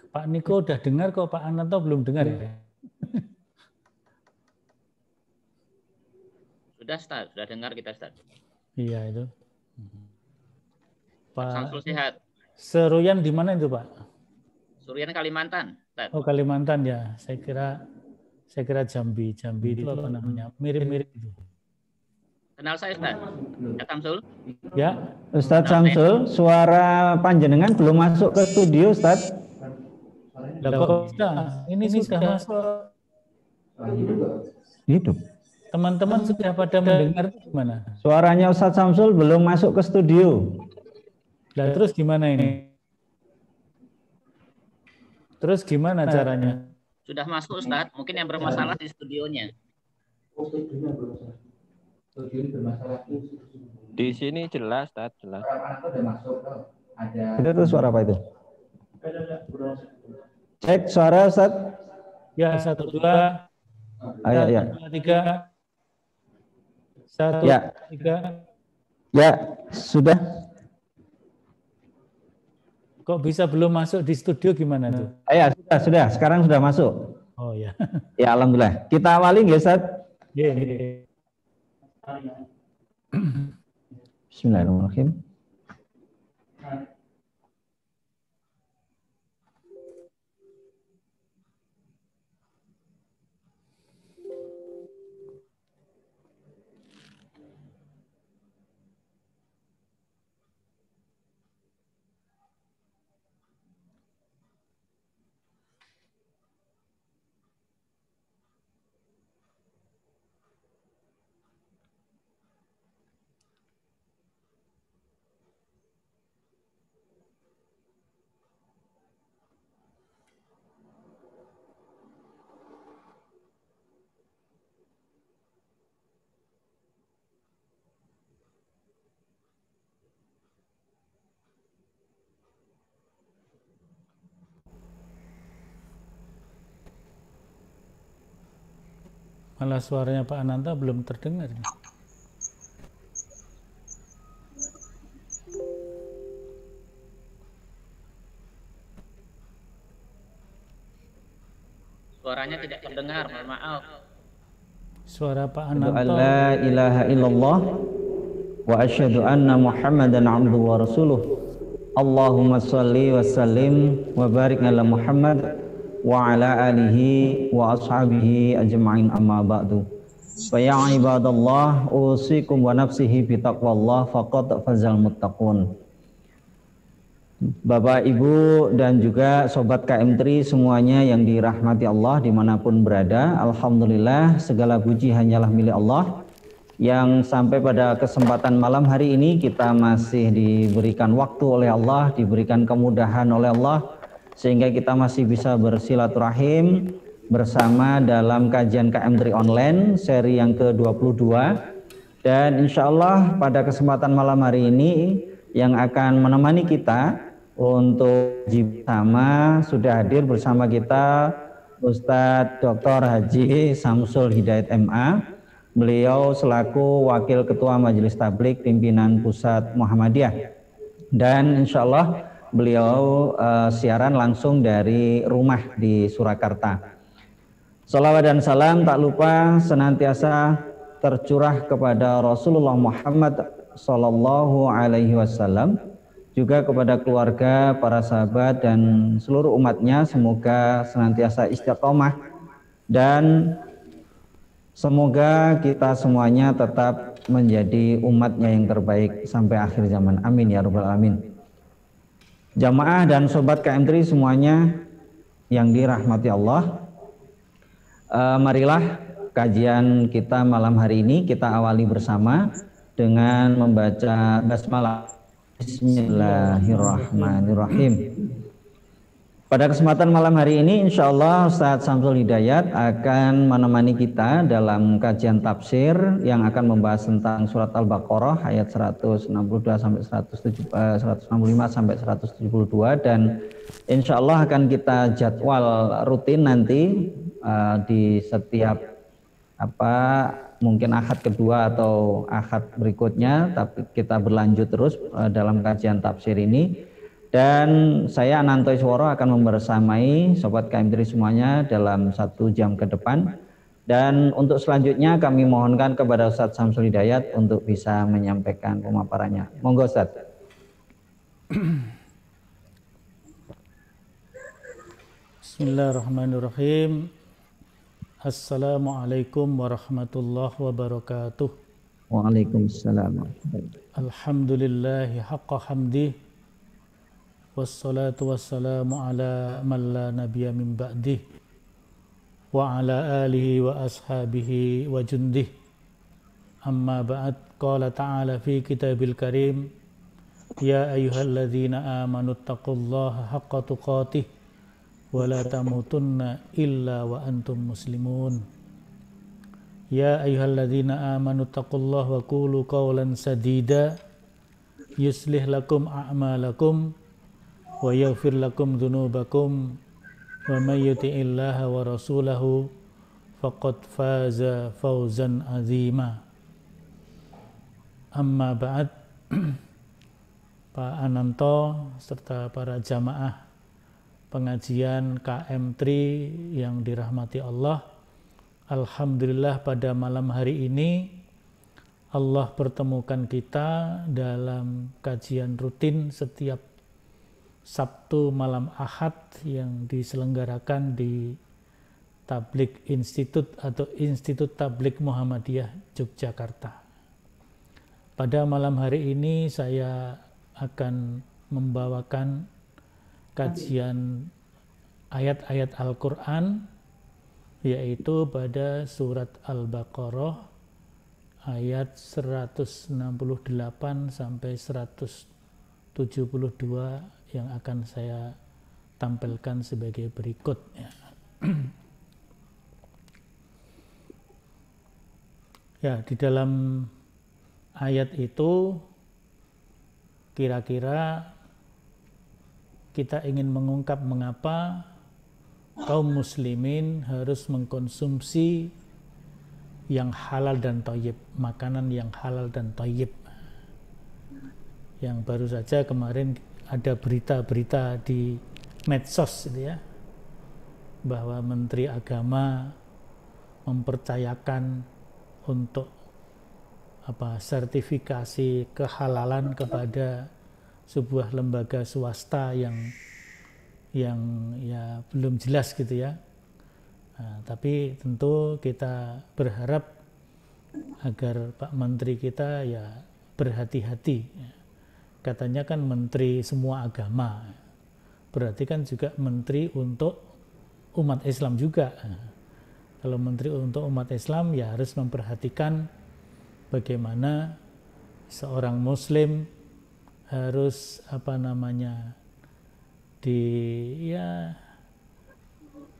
Pak Niko udah dengar kok, Pak Ananto belum dengar ya? Sudah, Ustaz. Sudah dengar kita, Ustaz. Iya itu. Pak Samsul sehat. Seruyan di mana itu, Pak? Surian Kalimantan, Ustaz. Oh, Kalimantan ya. Saya kira Jambi. Jambi itu apa namanya? Mirip-mirip itu. Kenal saya, Ustaz? Ya, Samsul? Ya. Ustadz Samsul, suara panjenengan belum masuk ke studio, Ustadz. Lah kok bisa? Ini sudah masuk. Hidup. Teman-teman sudah pada mendengar itu gimana? Suaranya Ustadz Samsul belum masuk ke studio. Lah terus gimana ini? Terus gimana caranya? Sudah masuk, Ustaz. Mungkin yang bermasalah di studionya. Di sini jelas, Ustaz, jelas. Itu suara apa itu? Cek suara, Ustaz. Ya, 1, 2. Ayo, ya. 1, 2, 3. 1, Ya. 3. Ya, sudah. Kok bisa belum masuk di studio gimana tuh? Ya, sudah. Sekarang sudah masuk. Oh ya. Ya, alhamdulillah. Kita awali nggih, Ustaz? Nggih. Bismillahirrahmanirrahim. Malah suaranya Pak Ananta belum terdengar. Suaranya tidak terdengar, mohon maaf. Suara Pak Ananta. La ilaha illallah wa asyhadu anna Muhammadan abduhu wa rasuluh. Allahumma shalli wa sallim wa barik ala Muhammad wa ala alihi wa ashabihi ajma'in amma ba'du. Fa ya ibadallah usikum wa nafsihi bi taqwallah faqad fazal muttaqun. Bapak, Ibu, dan juga Sobat KM3 semuanya yang dirahmati Allah dimanapun berada, alhamdulillah segala puji hanyalah milik Allah yang sampai pada kesempatan malam hari ini kita masih diberikan waktu oleh Allah, diberikan kemudahan oleh Allah, sehingga kita masih bisa bersilaturahim bersama dalam kajian KM3 online seri yang ke-22. Dan insya Allah pada kesempatan malam hari ini yang akan menemani kita untuk bersama sudah hadir bersama kita Ustadz Dr. Haji Samsul Hidayat MA. Beliau selaku Wakil Ketua Majelis Tablik Pimpinan Pusat Muhammadiyah. Dan insya Allah beliau siaran langsung dari rumah di Surakarta. Salawat dan salam tak lupa senantiasa tercurah kepada Rasulullah Muhammad Sallallahu Alaihi Wasallam, juga kepada keluarga, para sahabat dan seluruh umatnya. Semoga senantiasa istiqomah dan semoga kita semuanya tetap menjadi umatnya yang terbaik sampai akhir zaman. Amin ya rabbal alamin. Jamaah dan sobat KM3 semuanya yang dirahmati Allah, marilah kajian kita malam hari ini kita awali bersama dengan membaca basmalah. Bismillahirrahmanirrahim. Pada kesempatan malam hari ini insya Allah Ustadz Samsul Hidayat akan menemani kita dalam kajian tafsir yang akan membahas tentang surat Al-Baqarah ayat 162 sampai 165 sampai 172, dan insya Allah akan kita jadwal rutin nanti di setiap mungkin akad kedua atau akad berikutnya, tapi kita berlanjut terus dalam kajian tafsir ini. Dan saya Ananto Isworo akan membersamai Sobat KM3 semuanya dalam 1 jam ke depan. Dan untuk selanjutnya kami mohonkan kepada Ustadz Samsul Hidayat untuk bisa menyampaikan pemaparannya. Monggo Ustadz. Bismillahirrahmanirrahim. Assalamualaikum warahmatullahi wabarakatuh. Waalaikumsalam. Alhamdulillahi haqqa hamdih. Wassalatu wassalamu ala man la nabiyya min ba'dih. Wa ala alihi wa ashabihi wa jundih. Amma ba'd, qala ta'ala fi kitabil karim. Ya ayyuhalladzina amanu taqullaha haqqa tuqatih. Wa la tamutunna illa wa antum muslimun. Ya ayyuhalladzina amanu taqullaha wa qulu qawlan sadida yuslih lakum a'malakum wa yaghfir lakum dhunubakum wa may yuti'illaha wa rasulahu faqad faza fawzan azima. Amma ba'd. Pak Ananto serta para jamaah pengajian KM3 yang dirahmati Allah, alhamdulillah pada malam hari ini Allah pertemukan kita dalam kajian rutin setiap Sabtu malam Ahad yang diselenggarakan di Tabligh Institute atau Institut Tabligh Muhammadiyah Yogyakarta. Pada malam hari ini saya akan membawakan kajian ayat-ayat Al-Quran, yaitu pada surat Al-Baqarah ayat 168 sampai 172 yang akan saya tampilkan sebagai berikut. Ya, di dalam ayat itu kira-kira kita ingin mengungkap mengapa kaum muslimin harus mengkonsumsi yang halal dan thayyib, makanan yang halal dan thayyib. Yang baru saja kemarin ada berita-berita di medsos gitu ya, bahwa Menteri Agama mempercayakan untuk sertifikasi kehalalan kepada sebuah lembaga swasta yang ya belum jelas gitu ya. Nah, tapi tentu kita berharap agar Pak Menteri kita ya berhati-hati. Katanya kan Menteri semua agama, berarti kan juga Menteri untuk umat Islam juga. Kalau Menteri untuk umat Islam ya harus memperhatikan bagaimana seorang Muslim harus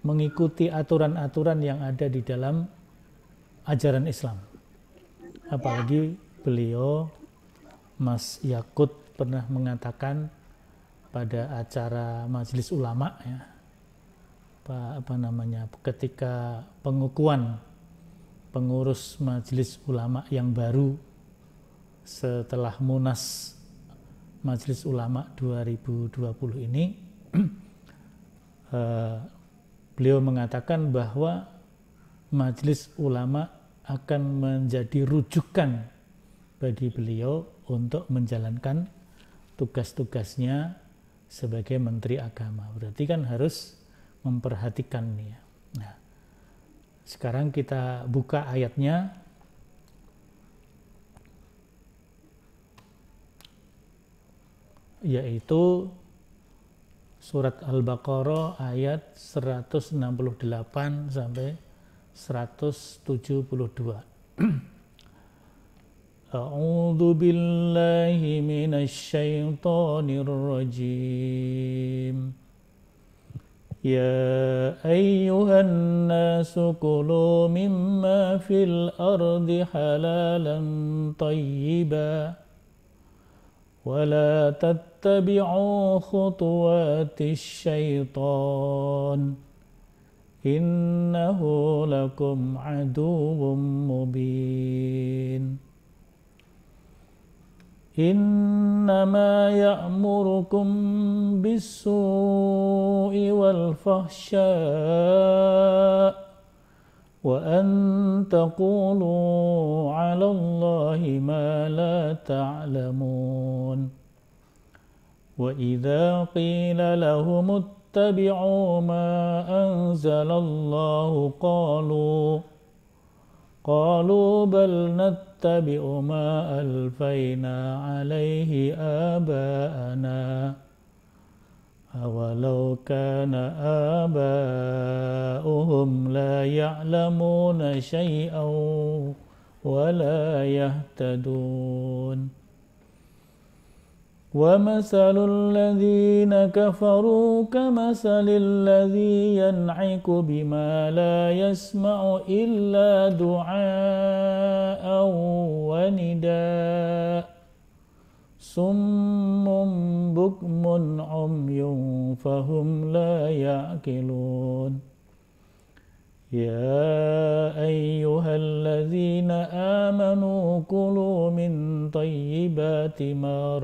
mengikuti aturan-aturan yang ada di dalam ajaran Islam. Apalagi beliau Mas Yakut pernah mengatakan pada acara Majelis Ulama ya, ketika pengukuhan pengurus Majelis Ulama yang baru setelah Munas Majelis Ulama 2020 ini, beliau mengatakan bahwa Majelis Ulama akan menjadi rujukan bagi beliau untuk menjalankan tugas-tugasnya sebagai Menteri Agama. Berarti kan harus memperhatikan nih ya. Nah, sekarang kita buka ayatnya. Yaitu surat Al-Baqarah ayat 168 sampai 172. A'udzu billahi minasy syaithanir rajim. Ya ayyuhan nasu kulu mimma fil ardi halalan thayyiban ولا تتبعوا خطوات الشيطان innahu lakum aduwwum mubin. Innama ya'murukum bis-su'i wal fahsya' wa an taqulu 'ala Allahi ma la ta'lamun. Wa idza qila lahum ittabi'u ma anzalallahu qalu bal nattabi'u ma alfayna 'alaihi aba'ana awalau kana aba'uhum la ya'lamuna syai'an wa la yahtadun. Wa masalul ladzina kafaru kamasalil ladzi yan'iku bima la yasma'u illa du'a'an wa nidaa summun bukmun umyun fahum la ya'qilun. Ya ayyuhalladzina amanu kulu min tayyibati ma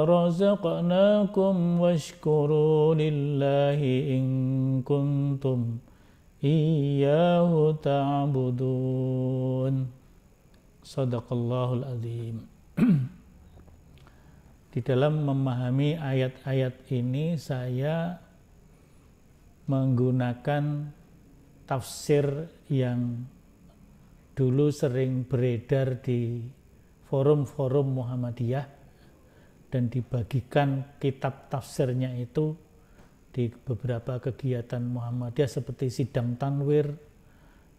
razaqnakum washkuru lillahi in kuntum iyyahu ta'budun. Shadaqallahul azim. Di dalam memahami ayat-ayat ini saya menggunakan tafsir yang dulu sering beredar di forum-forum Muhammadiyah dan dibagikan kitab tafsirnya itu di beberapa kegiatan Muhammadiyah seperti sidang tanwir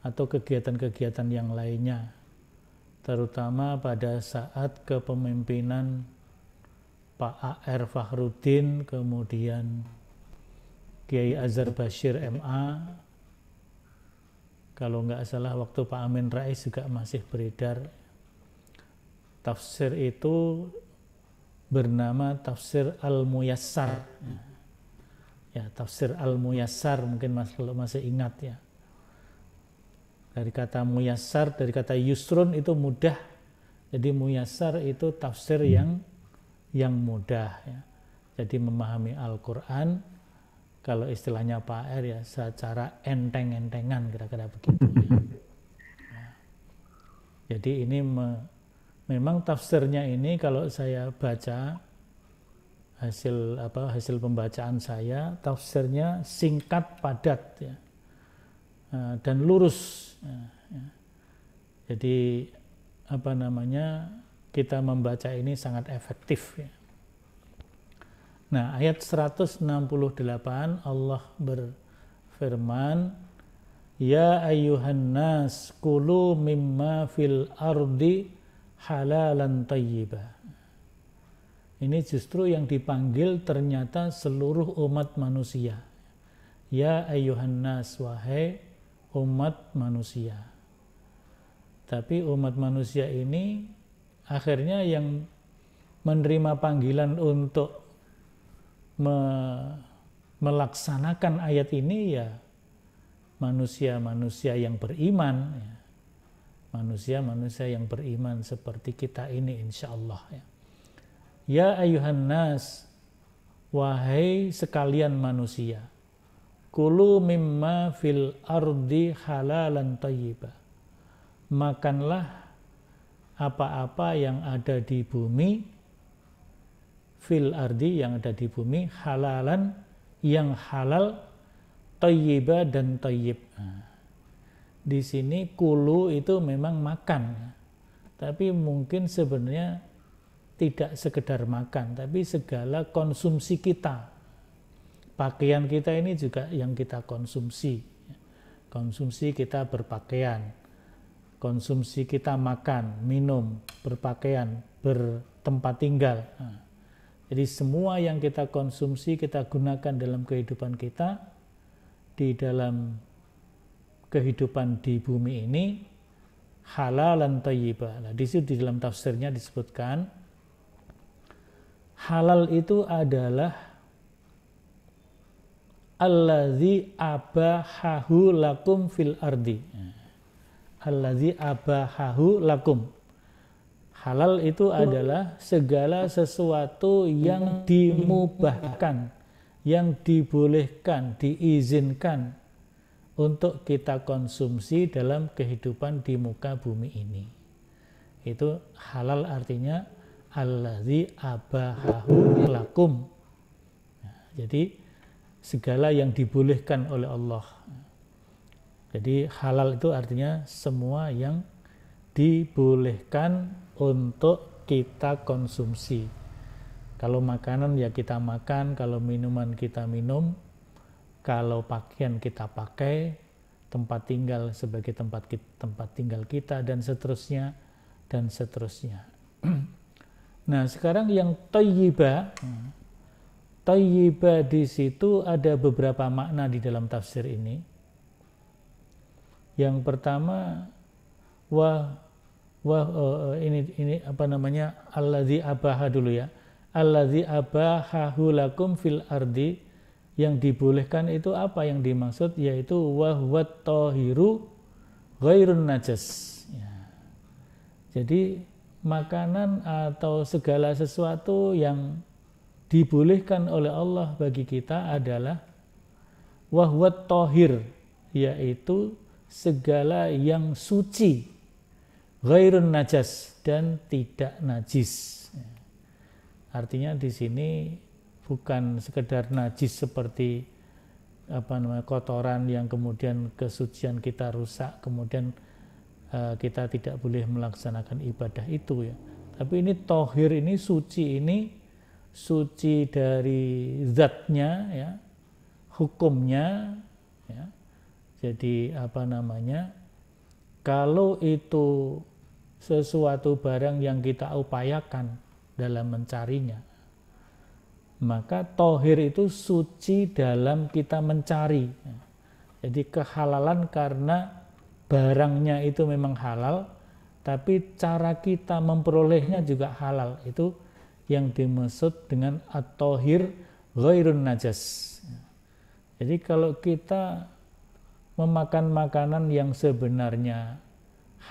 atau kegiatan-kegiatan yang lainnya, terutama pada saat kepemimpinan Pak A.R. Fakhruddin, kemudian Kiai Azhar Bashir MA, kalau nggak salah waktu Pak Amin Rais juga masih beredar. Tafsir itu bernama Tafsir Al-Muyassar. Ya, Tafsir Al-Muyassar mungkin kalau masih ingat ya. Dari kata muyassar, dari kata yusrun itu mudah. Jadi muyassar itu tafsir yang mudah ya. Jadi memahami Al-Quran, kalau istilahnya Pak R ya, secara enteng-entengan kira-kira begitu ya. Nah, jadi ini memang tafsirnya ini kalau saya baca hasil pembacaan saya, tafsirnya singkat, padat ya, dan lurus ya. Jadi kita membaca ini sangat efektif ya. Nah, ayat 168 Allah berfirman, ya ayyuhan nas kulu mimma fil ardi halalan thayyibah. Ini justru yang dipanggil ternyata seluruh umat manusia. Ya ayyuhan nas, wahai umat manusia. Tapi umat manusia ini akhirnya yang menerima panggilan untuk melaksanakan ayat ini ya manusia-manusia yang beriman ya. Manusia-manusia yang beriman seperti kita ini insyaallah ya. Ya ayuhan nas, wahai sekalian manusia, kulu mimma fil ardi halalan thayyibah. Makanlah apa-apa yang ada di bumi, fil ardi yang ada di bumi, halalan yang halal, thayyibah dan thayyib. Di sini kulu itu memang makan, tapi mungkin sebenarnya tidak sekedar makan, tapi segala konsumsi kita. Pakaian kita ini juga yang kita konsumsi. Konsumsi kita berpakaian, konsumsi kita makan, minum, berpakaian, bertempat tinggal. Jadi semua yang kita konsumsi, kita gunakan dalam kehidupan kita, di dalam kehidupan di bumi ini, halalan thayyibah. Nah, di situ di dalam tafsirnya disebutkan halal itu adalah allazi abahahu lakum fil ardi. Allazi abahahu lakum. Halal itu adalah segala sesuatu yang dimubahkan, yang dibolehkan, diizinkan untuk kita konsumsi dalam kehidupan di muka bumi ini. Itu halal artinya allazi abahahu lakum. Jadi segala yang dibolehkan oleh Allah. Jadi halal itu artinya semua yang dibolehkan untuk kita konsumsi. Kalau makanan ya kita makan, kalau minuman kita minum, kalau pakaian kita pakai, tempat tinggal sebagai tempat tinggal kita, dan seterusnya dan seterusnya. Nah, sekarang yang thayyibah, thayyibah di situ ada beberapa makna di dalam tafsir ini. Yang pertama, ini apa namanya, allazi abaha dulu ya, allazi abahahu lakum fil ardi, yang dibolehkan itu apa yang dimaksud, yaitu wa huwa tahiru ghairun najas ya. Jadi makanan atau segala sesuatu yang dibolehkan oleh Allah bagi kita adalah wa huwa tahir, yaitu segala yang suci, ghairun najas, dan tidak najis. Artinya di sini bukan sekedar najis seperti kotoran yang kemudian kesucian kita rusak, kemudian kita tidak boleh melaksanakan ibadah itu ya. Tapi ini tohir, ini suci dari zatnya ya, hukumnya ya. Jadi kalau itu sesuatu barang yang kita upayakan dalam mencarinya, maka tohir itu suci dalam kita mencari. Jadi kehalalan karena barangnya itu memang halal, tapi cara kita memperolehnya juga halal. Itu yang dimaksud dengan at-tohir ghairun najas. Jadi kalau kita memakan makanan yang sebenarnya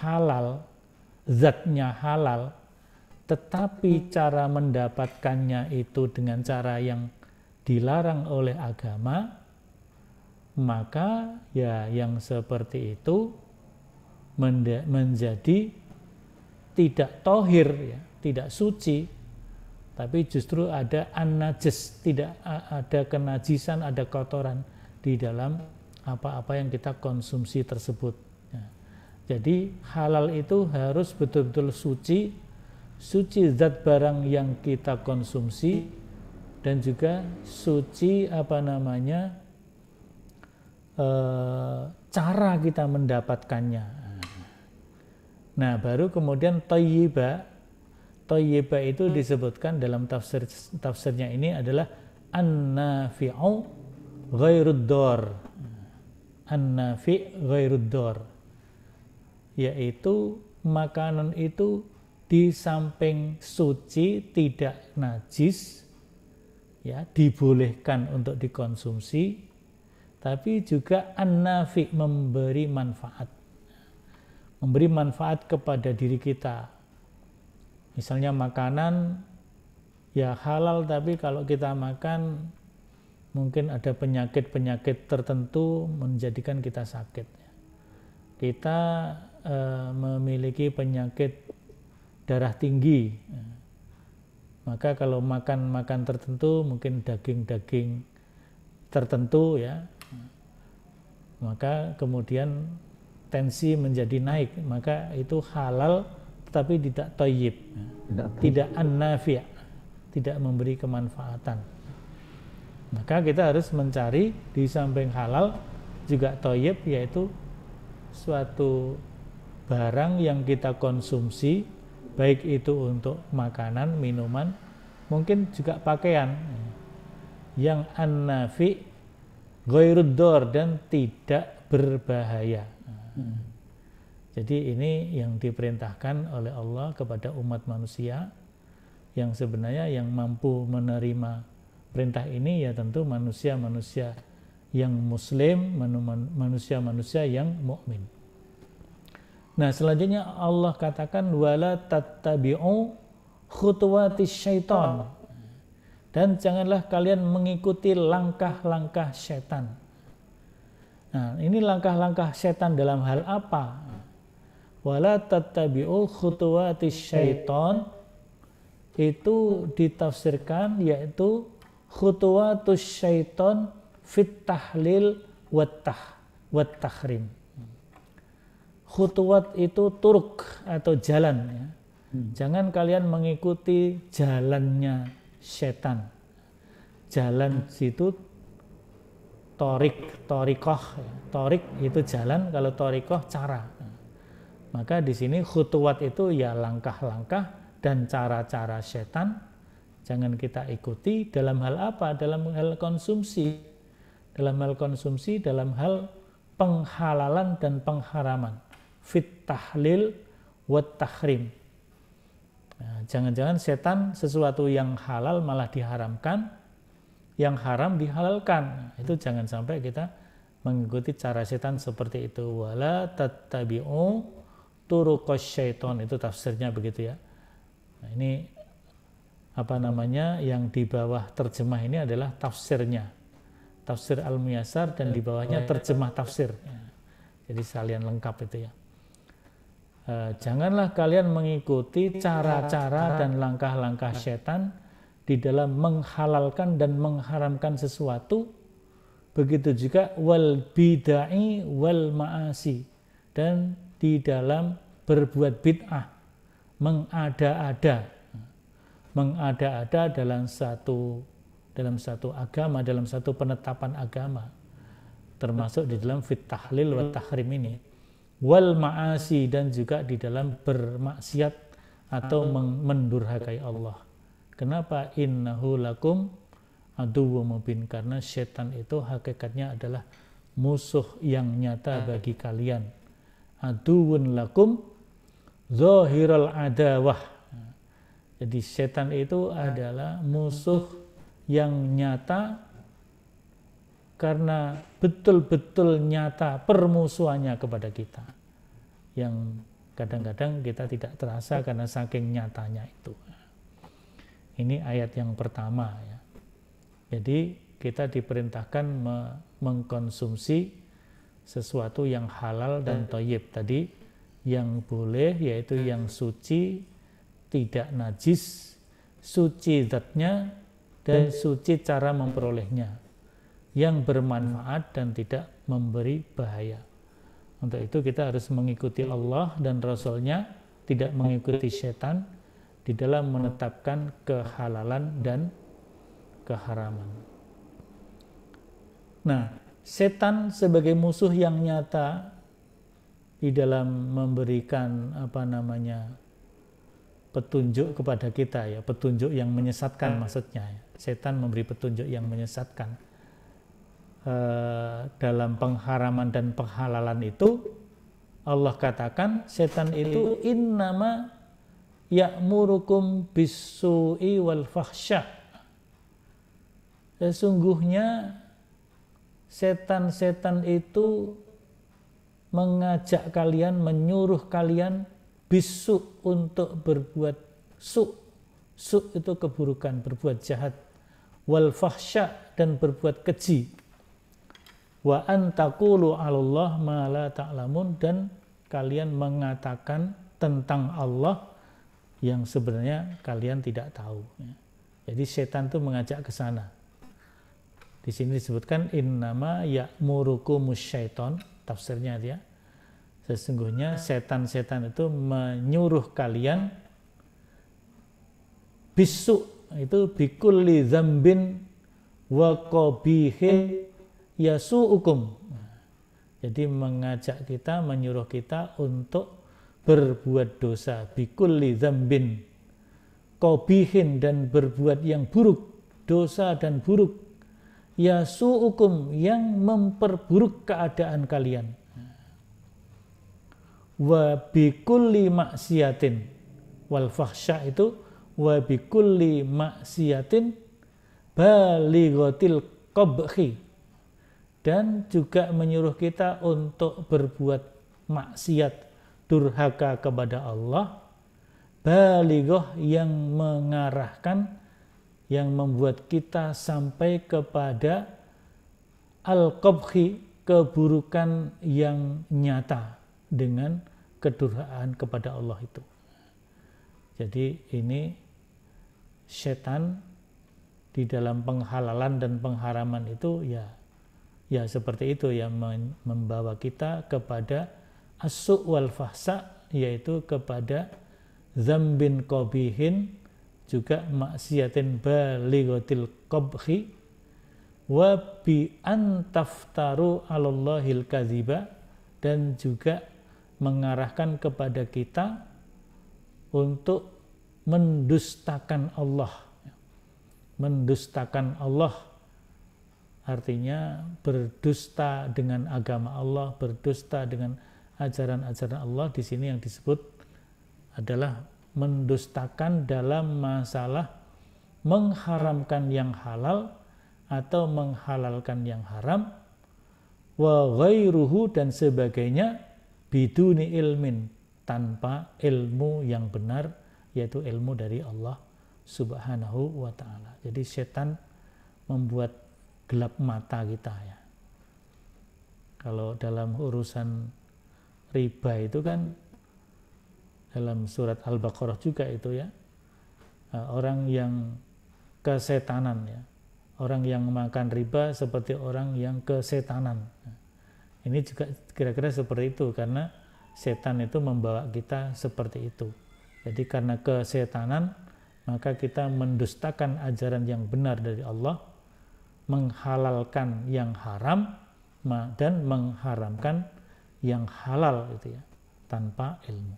halal, zatnya halal, tetapi cara mendapatkannya itu dengan cara yang dilarang oleh agama, maka ya yang seperti itu menjadi tidak tohir ya, tidak suci, tapi justru ada an-najas, tidak ada kenajisan, ada kotoran di dalam apa-apa yang kita konsumsi tersebut. Ya. Jadi halal itu harus betul-betul suci zat barang yang kita konsumsi, dan juga suci cara kita mendapatkannya. Nah, baru kemudian thayyibah itu disebutkan dalam tafsirnya ini adalah an-nafi'u ghairud dar. An-nafi' ghairud dar, yaitu makanan itu di samping suci, tidak najis ya, dibolehkan untuk dikonsumsi, tapi juga an-nafi', memberi manfaat kepada diri kita. Misalnya makanan ya halal, tapi kalau kita makan mungkin ada penyakit-penyakit tertentu menjadikan kita sakit. Kita memiliki penyakit darah tinggi, maka kalau makan tertentu, mungkin daging-daging tertentu ya, maka kemudian tensi menjadi naik, maka itu halal tetapi tidak thayyib, tidak an-nafi', tidak memberi kemanfaatan. Maka kita harus mencari di samping halal juga thayyib, yaitu suatu barang yang kita konsumsi, baik itu untuk makanan, minuman, mungkin juga pakaian, yang an-nafi' ghairud dar, dan tidak berbahaya. Jadi ini yang diperintahkan oleh Allah kepada umat manusia, yang sebenarnya yang mampu menerima perintah ini ya tentu manusia-manusia yang muslim, manusia-manusia yang mukmin. Nah, selanjutnya Allah katakan wala tattabi'u khutuwatis syaitan, dan janganlah kalian mengikuti langkah-langkah setan. Nah, ini langkah-langkah setan dalam hal apa? Wala tattabi'u khutuwatis syaitan itu ditafsirkan yaitu khutuwatus syaitan fit tahlil wat tahrim. Khutuwat itu turuk atau jalan ya. Jangan kalian mengikuti jalannya setan. Jalan situ torikoh. Torik itu jalan, kalau torikoh cara. Maka di sini khutuwat itu ya langkah-langkah dan cara-cara setan. Jangan kita ikuti dalam hal apa? Dalam hal konsumsi. Dalam hal konsumsi, dalam hal penghalalan dan pengharaman. Fit tahlil wat tahrim. Nah, jangan-jangan setan sesuatu yang halal malah diharamkan, yang haram dihalalkan. Nah, itu jangan sampai kita mengikuti cara setan seperti itu. Wala tattabi'u turuqas syaiton, itu tafsirnya begitu ya. Nah, ini apa namanya yang di bawah terjemah ini adalah tafsirnya. Tafsir Al-Muyassar dan di bawahnya terjemah tafsir. Jadi sekalian lengkap itu ya. Janganlah kalian mengikuti cara-cara dan langkah-langkah setan di dalam menghalalkan dan mengharamkan sesuatu. Begitu juga wal bid'ah wal ma'asi, dan di dalam berbuat bid'ah, mengada-ada dalam satu agama, dalam satu penetapan agama, termasuk di dalam fit tahlil wa tahrim ini. Wal ma'asi, dan juga di dalam bermaksiat atau mendurhakai Allah. Kenapa? Innahu lakum aduwwum mubin, karena setan itu hakikatnya adalah musuh yang nyata bagi kalian. Aduwwun lakum zahiral adawah. Jadi setan itu adalah musuh yang nyata, karena betul-betul nyata permusuhannya kepada kita, yang kadang-kadang kita tidak terasa karena saking nyatanya itu. Ini ayat yang pertama ya. Jadi kita diperintahkan mengkonsumsi sesuatu yang halal dan thayyib. Tadi yang boleh yaitu yang suci, tidak najis, suci zatnya dan suci cara memperolehnya, yang bermanfaat dan tidak memberi bahaya. Untuk itu kita harus mengikuti Allah dan Rasul-Nya, tidak mengikuti setan di dalam menetapkan kehalalan dan keharaman. Nah, setan sebagai musuh yang nyata di dalam memberikan petunjuk kepada kita ya, petunjuk yang menyesatkan maksudnya ya. Setan memberi petunjuk yang menyesatkan. Dalam pengharaman dan penghalalan itu Allah katakan setan itu innama ya'murukum bis-su'i wal fahsya. Sesungguhnya setan-setan itu mengajak kalian, menyuruh kalian bisu, untuk berbuat su. Su itu keburukan, berbuat jahat. Wal fahsya, dan berbuat keji. Wa antaqulu 'alallah ma la ta'lamun, dan kalian mengatakan tentang Allah yang sebenarnya kalian tidak tahu. Jadi setan itu mengajak ke sana. Di sini disebutkan innama ya'murukumus syaiton, tafsirnya dia. Sesungguhnya setan-setan itu menyuruh kalian bisu, itu bikulli dzambin wa qabihin yasu'ukum. Jadi mengajak kita, menyuruh kita untuk berbuat dosa, bikulli dzambin, qabihin, dan berbuat yang buruk, dosa dan buruk, yasu'ukum, yang memperburuk keadaan kalian. Wa bikulli maksiatin, wal fahsya itu wa bikulli maksiatin balighatil qabhi, dan juga menyuruh kita untuk berbuat maksiat durhaka kepada Allah, balighah yang mengarahkan, yang membuat kita sampai kepada al-qabhi, keburukan yang nyata dengan kedurhakaan kepada Allah itu. Jadi ini setan di dalam penghalalan dan pengharaman itu ya seperti itu, ya, membawa kita kepada as-su' wal fahsa, yaitu kepada dzambin qabihin, juga maksiatin balighatil qabhi, wa bi an taftaru 'alallahil kadziba, dan juga mengarahkan kepada kita untuk mendustakan Allah. Mendustakan Allah artinya berdusta dengan agama Allah, berdusta dengan ajaran-ajaran Allah. Di sini yang disebut adalah mendustakan dalam masalah mengharamkan yang halal atau menghalalkan yang haram, wa ghairuhu, dan sebagainya, biduni ilmin, tanpa ilmu yang benar, yaitu ilmu dari Allah Subhanahu wa ta'ala. Jadi setan membuat gelap mata kita, ya. Kalau dalam urusan riba itu kan dalam surat Al-Baqarah juga itu, ya, orang yang kesetanan, ya, orang yang makan riba seperti orang yang kesetanan. Ini juga kira-kira seperti itu, karena setan itu membawa kita seperti itu. Jadi karena kesetanan, maka kita mendustakan ajaran yang benar dari Allah, menghalalkan yang haram dan mengharamkan yang halal, itu, ya, tanpa ilmu.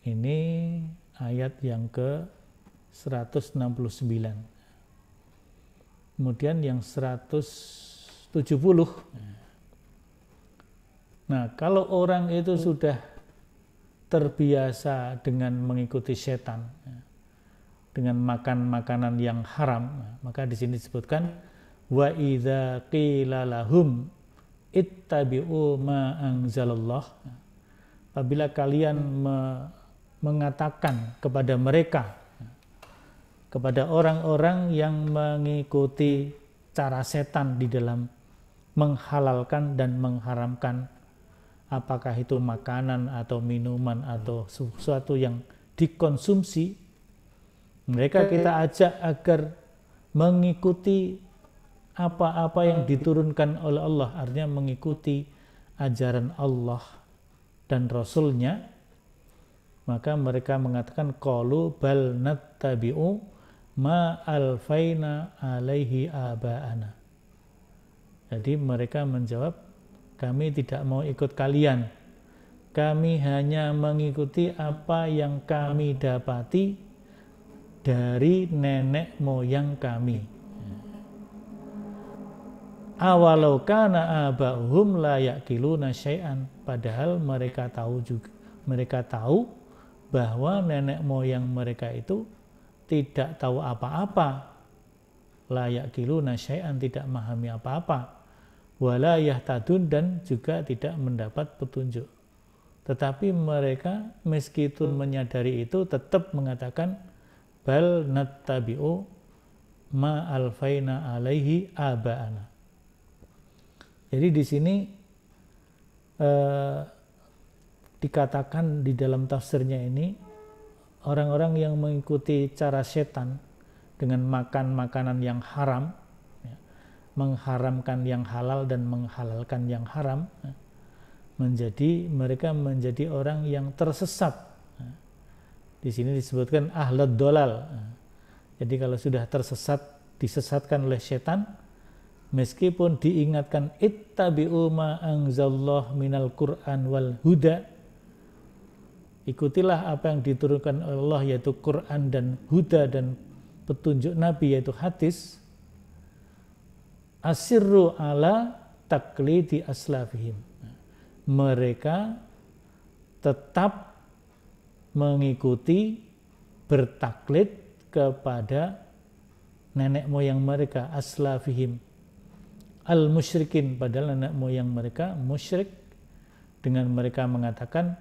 Ini ayat yang ke 169. Kemudian yang 170. Nah, kalau orang itu sudah terbiasa dengan mengikuti setan, dengan makan makanan yang haram, maka di sini disebutkan wa idza qila lahum ittabi'u ma anzalallah. Apabila kalian mengatakan kepada mereka, kepada orang-orang yang mengikuti cara setan di dalam menghalalkan dan mengharamkan, apakah itu makanan atau minuman atau sesuatu yang dikonsumsi, mereka kita ajak agar mengikuti apa-apa yang diturunkan oleh Allah, artinya mengikuti ajaran Allah dan Rasulnya, maka mereka mengatakan qalu bal nattabi'u ma alfaina alaihi aba'ana. Jadi mereka menjawab, kami tidak mau ikut kalian, kami hanya mengikuti apa yang kami dapati dari nenek moyang kami. Awalau kana aba'uhum la ya'qiluna syai'an, padahal mereka tahu bahwa nenek moyang mereka itu tidak tahu apa-apa, la ya'qiluna syai'an, tidak memahami apa-apa, wala yahtadun, dan juga tidak mendapat petunjuk. Tetapi mereka meskipun menyadari itu tetap mengatakan bal nattabi'u ma alfaina alaihi aba'ana. Jadi di sini dikatakan di dalam tafsirnya ini, orang-orang yang mengikuti cara setan dengan makan makanan yang haram, ya, mengharamkan yang halal dan menghalalkan yang haram, ya, mereka menjadi orang yang tersesat. Ya. Di sini disebutkan ahlad dolal. Ya. Jadi kalau sudah tersesat, disesatkan oleh setan, meskipun diingatkan ittabi'u ma anzalallahu minal Qur'an wal huda, ikutilah apa yang diturunkan oleh Allah, yaitu Quran dan huda, dan petunjuk Nabi yaitu hadis, asirru ala taklidi aslafihim, mereka tetap mengikuti bertaklid kepada nenek moyang mereka, aslafihim al-musyrikin, padahal nenek moyang mereka musyrik, dengan mereka mengatakan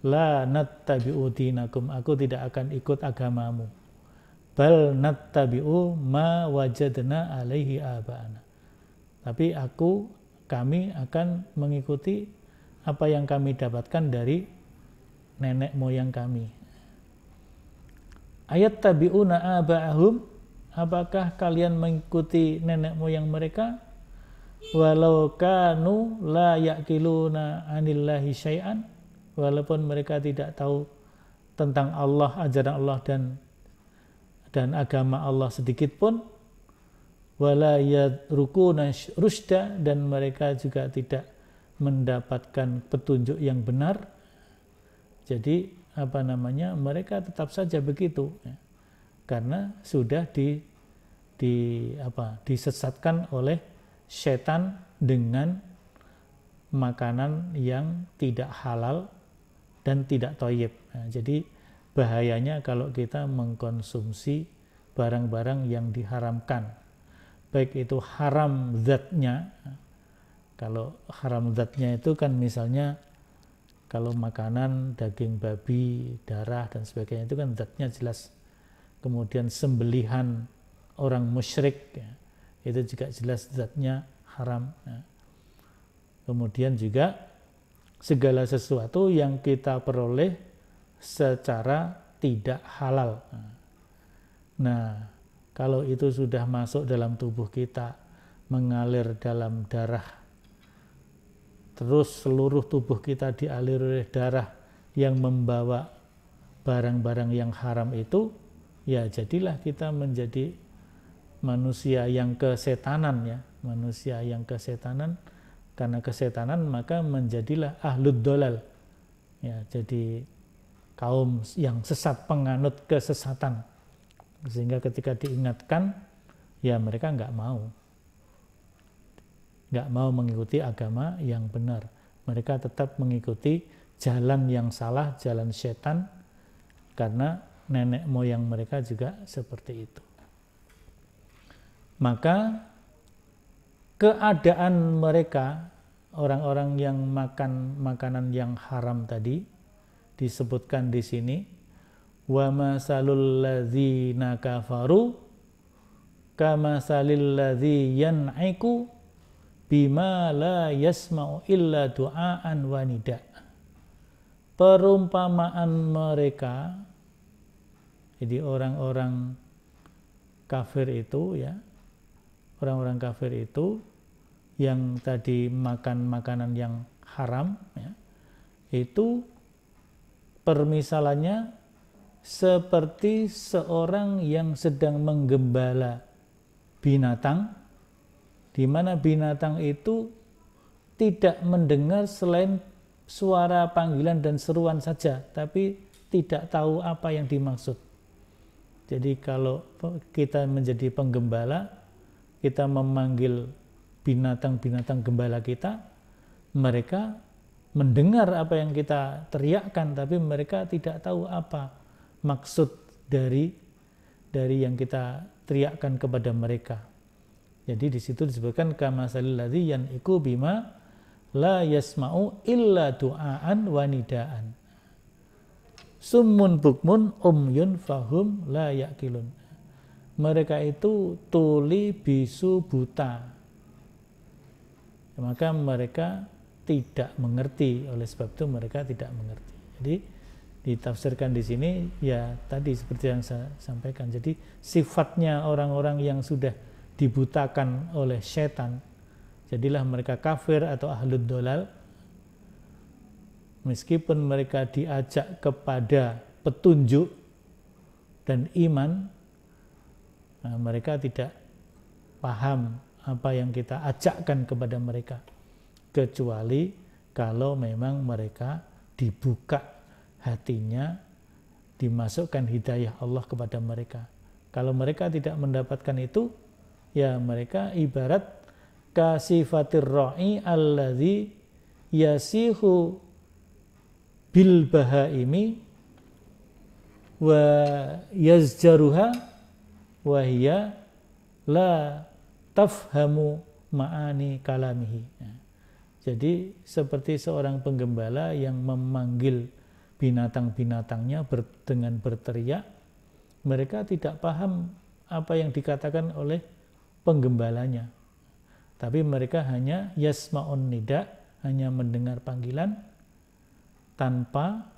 la nattabi'u dinakum, aku tidak akan ikut agamamu, bal nattabi'u ma wajadna alaihi aba'ana, tapi kami akan mengikuti apa yang kami dapatkan dari nenek moyang kami. Ayat tabi'una aba'ahum, apakah kalian mengikuti nenek moyang mereka? Walau kanu la ya'kiluna anillahi syai'an, walaupun mereka tidak tahu tentang Allah, ajaran Allah dan agama Allah sedikit pun, wala yadrukuna rusda, dan mereka juga tidak mendapatkan petunjuk yang benar. Jadi mereka tetap saja begitu, ya, karena sudah disesatkan oleh setan dengan makanan yang tidak halal dan tidak thayyib. Nah, jadi bahayanya kalau kita mengkonsumsi barang-barang yang diharamkan, baik itu haram zatnya. Kalau haram zatnya itu kan misalnya kalau makanan daging babi, darah dan sebagainya itu kan zatnya jelas. Kemudian sembelihan orang musyrik, ya, itu juga jelas zatnya haram. Ya. Kemudian juga segala sesuatu yang kita peroleh secara tidak halal. Nah, kalau itu sudah masuk dalam tubuh kita, mengalir dalam darah, terus seluruh tubuh kita dialiri oleh darah yang membawa barang-barang yang haram itu, ya jadilah kita menjadi manusia yang kesetanan, ya, manusia yang kesetanan. Karena kesetanan maka menjadilah ahlud dolal, ya, jadi kaum yang sesat, penganut kesesatan, sehingga ketika diingatkan, ya mereka nggak mau mengikuti agama yang benar. Mereka tetap mengikuti jalan yang salah, jalan setan, karena nenek moyang mereka juga seperti itu. Maka keadaan mereka, orang-orang yang makan makanan yang haram tadi, disebutkan di sini, wa masalul ladzina kafaru kamasalil ladzi yan'iku bima la yasma'u illa du'aan wa nida. Perumpamaan mereka, jadi orang-orang kafir itu, ya, orang-orang kafir itu yang tadi makan makanan yang haram, ya, itu permisalannya seperti seorang yang sedang menggembala binatang, di mana binatang itu tidak mendengar selain suara panggilan dan seruan saja, tapi tidak tahu apa yang dimaksud. Jadi kalau kita menjadi penggembala, kita memanggil binatang-binatang gembala kita, mereka mendengar apa yang kita teriakkan, tapi mereka tidak tahu apa maksud dari yang kita teriakkan kepada mereka. Jadi di situ disebutkan kamasalil ladzi yan'iku bima la yasma'u illa du'aan wa nidaan. Summun bukmun umyun fahum la ya'qilun. Mereka itu tuli, bisu, buta. Maka mereka tidak mengerti, oleh sebab itu mereka tidak mengerti. Jadi ditafsirkan di sini, ya tadi seperti yang saya sampaikan. Jadi sifatnya orang-orang yang sudah dibutakan oleh setan, jadilah mereka kafir atau ahlud dolal, meskipun mereka diajak kepada petunjuk dan iman, nah, mereka tidak paham apa yang kita ajakkan kepada mereka, kecuali kalau memang mereka dibuka hatinya, dimasukkan hidayah Allah kepada mereka. Kalau mereka tidak mendapatkan itu, ya mereka ibarat kasifatir ra'i alladzi bil bahaimi, yasihu bil wa yazjaruha wa hiya la tafhamu ma'ani kalamihi. Jadi seperti seorang penggembala yang memanggil binatang-binatangnya dengan berteriak, mereka tidak paham apa yang dikatakan oleh penggembalanya. Tapi mereka hanya yasma'un nida, hanya mendengar panggilan tanpa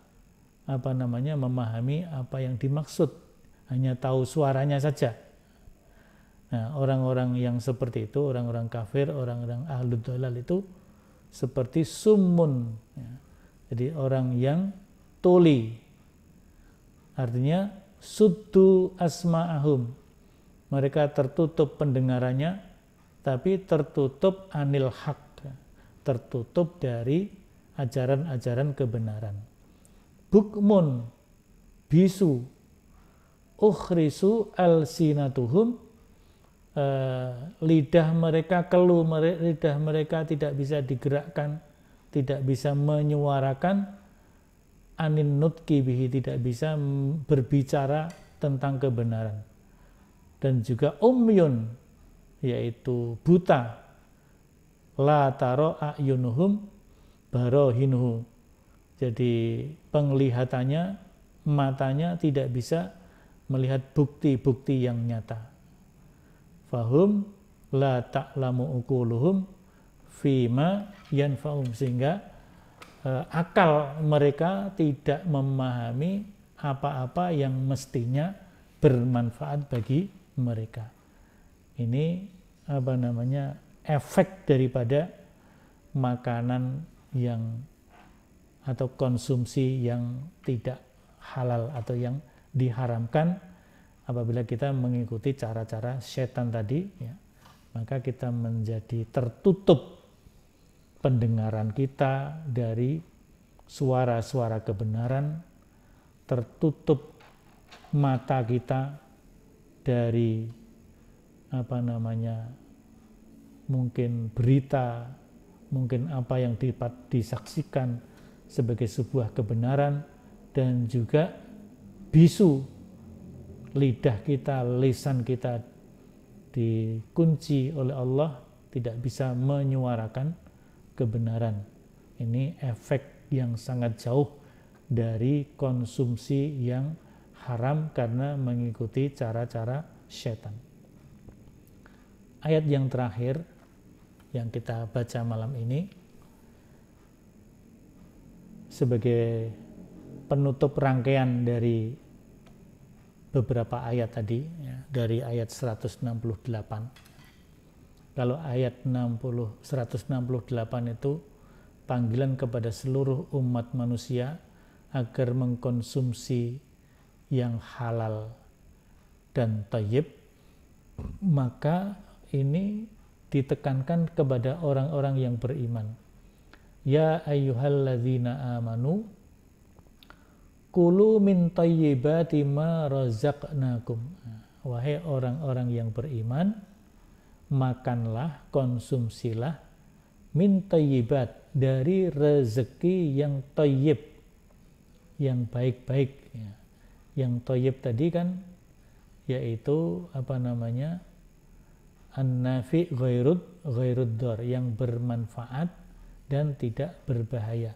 memahami apa yang dimaksud, hanya tahu suaranya saja. Nah, orang-orang yang seperti itu, orang-orang kafir, orang-orang ahlud dhalal itu seperti summun, ya. Jadi orang yang tuli, artinya suddu asma'ahum, mereka tertutup pendengarannya, tapi tertutup anil haq, tertutup dari ajaran-ajaran kebenaran. Bukmun, bisu, ukhrisu alsinatuhum, lidah mereka keluh, lidah mereka tidak bisa digerakkan, tidak bisa menyuarakan, anin nutki bihi, tidak bisa berbicara tentang kebenaran. Dan juga umyun, yaitu buta, la taro a'yunuhum barohinuhu, jadi penglihatannya, matanya tidak bisa melihat bukti-bukti yang nyata. Fahum la ta'lamu uquluhum fima yanfa'um, sehingga akal mereka tidak memahami apa-apa yang mestinya bermanfaat bagi mereka. Ini efek daripada makanan yang atau konsumsi yang tidak halal atau yang diharamkan. Apabila kita mengikuti cara-cara setan tadi, ya, maka kita menjadi tertutup pendengaran kita dari suara-suara kebenaran, tertutup mata kita dari mungkin berita, mungkin apa yang disaksikan sebagai sebuah kebenaran, dan juga bisu, lidah kita, lisan kita dikunci oleh Allah, tidak bisa menyuarakan kebenaran. Ini efek yang sangat jauh dari konsumsi yang haram karena mengikuti cara-cara syaitan. Ayat yang terakhir yang kita baca malam ini sebagai penutup rangkaian dari beberapa ayat tadi, ya, dari ayat 168. Kalau ayat 168 itu panggilan kepada seluruh umat manusia agar mengkonsumsi yang halal dan thayyib, maka ini ditekankan kepada orang-orang yang beriman. Ya ayyuhalladzina amanu kulu min thayyibati ma razaqnakum. Wahai orang-orang yang beriman, makanlah, konsumsilah min thayyibat, dari rezeki yang thayyib, yang baik-baik, ya. Yang thayyib tadi kan yaitu an-nafi ghairud dar, yang bermanfaat dan tidak berbahaya.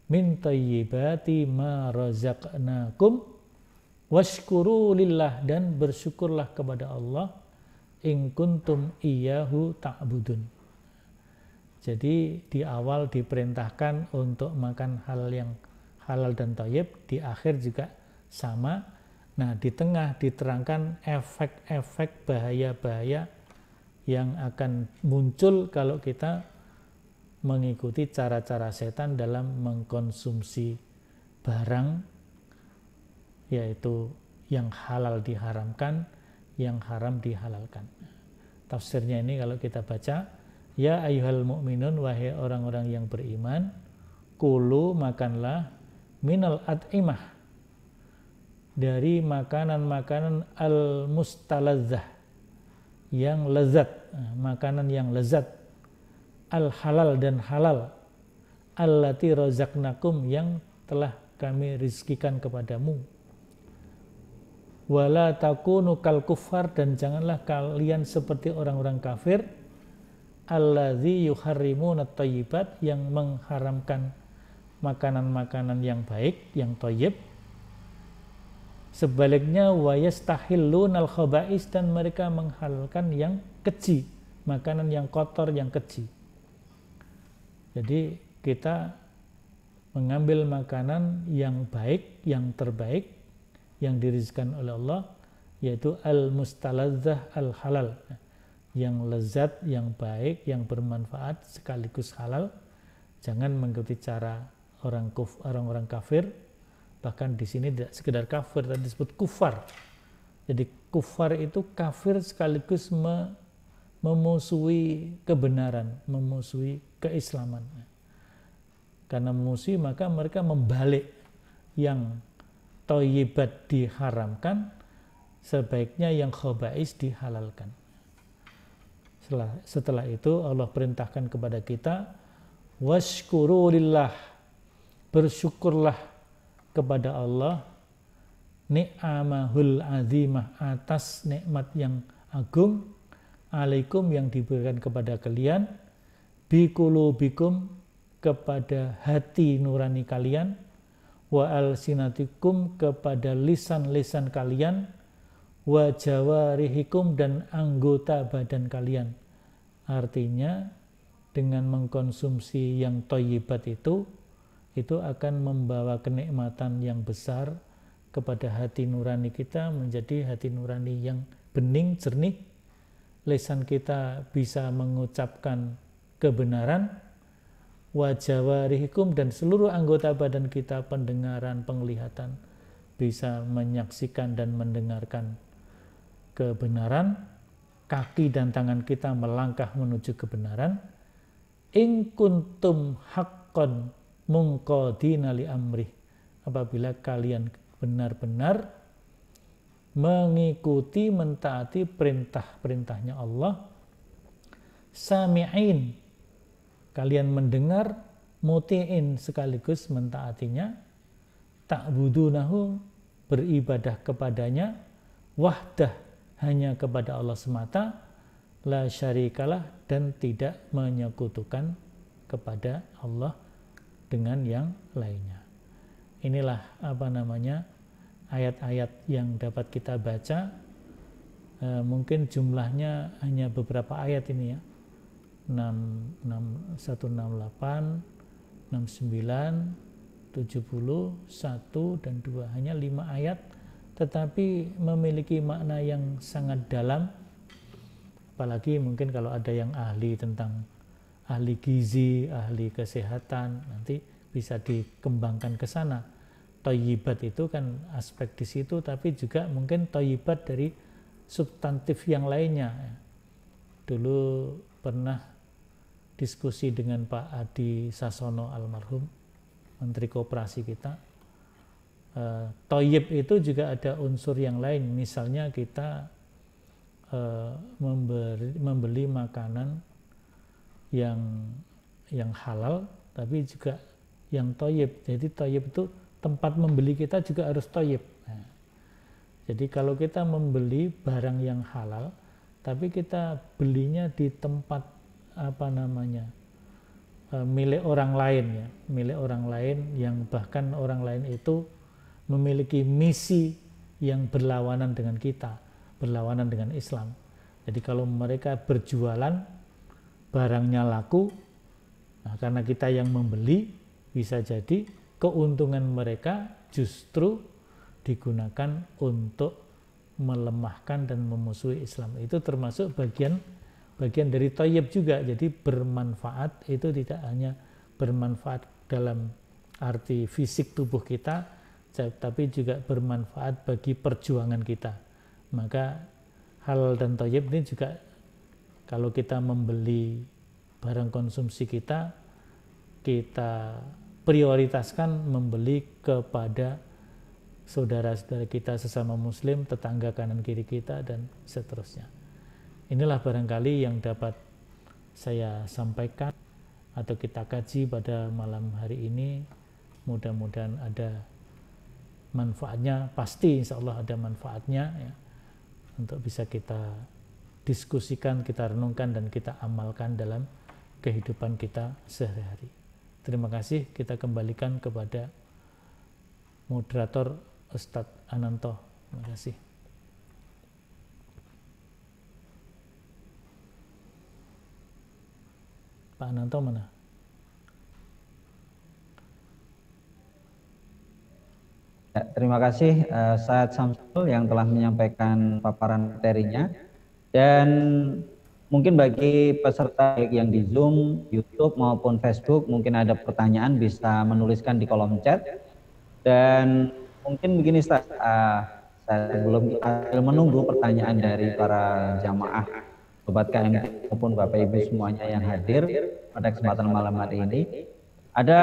Min thayyibati ma razaqnakum washkuru lillah, dan bersyukurlah kepada Allah in kuntum iyyahu ta'budun. Jadi di awal diperintahkan untuk makan hal yang halal dan thayyib, di akhir juga sama. Nah, di tengah diterangkan efek-efek bahaya-bahaya yang akan muncul kalau kita mengikuti cara-cara setan dalam mengkonsumsi barang, yaitu yang halal diharamkan, yang haram dihalalkan. Tafsirnya ini kalau kita baca, ya ayyuhal mu'minun, wahai orang-orang yang beriman, kulu, makanlah, minal at'imah, dari makanan-makanan al-mustaladzah, yang lezat, makanan yang lezat, al-halal dan halal, allati razaqnakum, yang telah kami rizkikan kepadamu, wala takunu kal kuffar, dan janganlah kalian seperti orang-orang kafir, alladzi yuharrimuna thayyibat, yang mengharamkan makanan-makanan yang baik, yang thayyib. Sebaliknya wa yastahillunal khaba'is, dan mereka menghalalkan yang keji, makanan yang kotor, yang keji. Jadi kita mengambil makanan yang baik, yang terbaik, yang dirizkan oleh Allah, yaitu al-mustaladzah al-halal, yang lezat, yang baik, yang bermanfaat sekaligus halal. Jangan mengikuti cara orang-orang kafir. Bahkan di sini tidak sekedar kafir, tapi disebut kufar. Jadi kufar itu kafir sekaligus memusuhi kebenaran, memusuhi keislaman. Karena memusuhi, maka mereka membalik yang thayyibat diharamkan, sebaiknya yang khaba'is dihalalkan. Setelah itu Allah perintahkan kepada kita, washkuru lillah, bersyukurlah kepada Allah, ni'amahul azimah, atas nikmat yang agung, alaikum, yang diberikan kepada kalian, biqulubikum, kepada hati nurani kalian, wa alsinatikum, kepada lisan-lisan kalian, wa jawarihikum, dan anggota badan kalian. Artinya dengan mengkonsumsi yang thayyibat itu akan membawa kenikmatan yang besar kepada hati nurani kita, menjadi hati nurani yang bening, jernih. Lisan kita bisa mengucapkan kebenaran, wa jawarihikum, dan seluruh anggota badan kita, pendengaran, penglihatan, bisa menyaksikan dan mendengarkan kebenaran. Kaki dan tangan kita melangkah menuju kebenaran. In kuntum haqqan munqadina li amrih, apabila kalian benar-benar mengikuti, mentaati perintah-perintahnya Allah, sami'in, kalian mendengar, muti'in, sekaligus mentaatinya, ta'budunahu, beribadah kepadanya, wahdah, hanya kepada Allah semata, la syarikalah, dan tidak menyekutukan kepada Allah dengan yang lainnya. Inilah ayat-ayat yang dapat kita baca. Mungkin jumlahnya hanya beberapa ayat ini ya, 168, 69, 70, 1 dan 2, hanya 5 ayat, tetapi memiliki makna yang sangat dalam. Apalagi mungkin kalau ada yang ahli tentang ahli gizi, ahli kesehatan, nanti bisa dikembangkan ke sana. Thayyibat itu kan aspek di situ, tapi juga mungkin thayyibat dari substantif yang lainnya. Dulu pernah diskusi dengan Pak Adi Sasono almarhum, Menteri Koperasi kita. Thayyib itu juga ada unsur yang lain, misalnya kita membeli makanan yang halal, tapi juga yang thayyib. Jadi thayyib itu tempat membeli kita juga harus thayyib. Nah, jadi kalau kita membeli barang yang halal, tapi kita belinya di tempat milik orang lain ya, milik orang lain, yang bahkan orang lain itu memiliki misi yang berlawanan dengan kita, berlawanan dengan Islam. Jadi kalau mereka berjualan, barangnya laku, nah karena kita yang membeli, bisa jadi keuntungan mereka justru digunakan untuk melemahkan dan memusuhi Islam. Itu termasuk bagian dari thayyib juga. Jadi bermanfaat itu tidak hanya bermanfaat dalam arti fisik tubuh kita, tapi juga bermanfaat bagi perjuangan kita. Maka halal dan thayyib ini juga, kalau kita membeli barang konsumsi kita prioritaskan membeli kepada saudara-saudara kita sesama muslim, tetangga kanan kiri kita, dan seterusnya. Inilah barangkali yang dapat saya sampaikan atau kita kaji pada malam hari ini. Mudah-mudahan ada manfaatnya, pasti insya Allah ada manfaatnya ya, untuk bisa kita diskusikan, kita renungkan, dan kita amalkan dalam kehidupan kita sehari-hari. Terima kasih, kita kembalikan kepada moderator Ustadz Ananto. Terima kasih. Pak Ananto mana? Ya, terima kasih Ustadz Samsul yang telah menyampaikan paparan materinya. Dan mungkin bagi peserta yang di Zoom, YouTube maupun Facebook, mungkin ada pertanyaan bisa menuliskan di kolom chat. Dan mungkin begini Ustadz, sebelum kita menunggu pertanyaan dari para jamaah Sobat KMT maupun Bapak Ibu semuanya yang hadir pada kesempatan malam hari ini, ada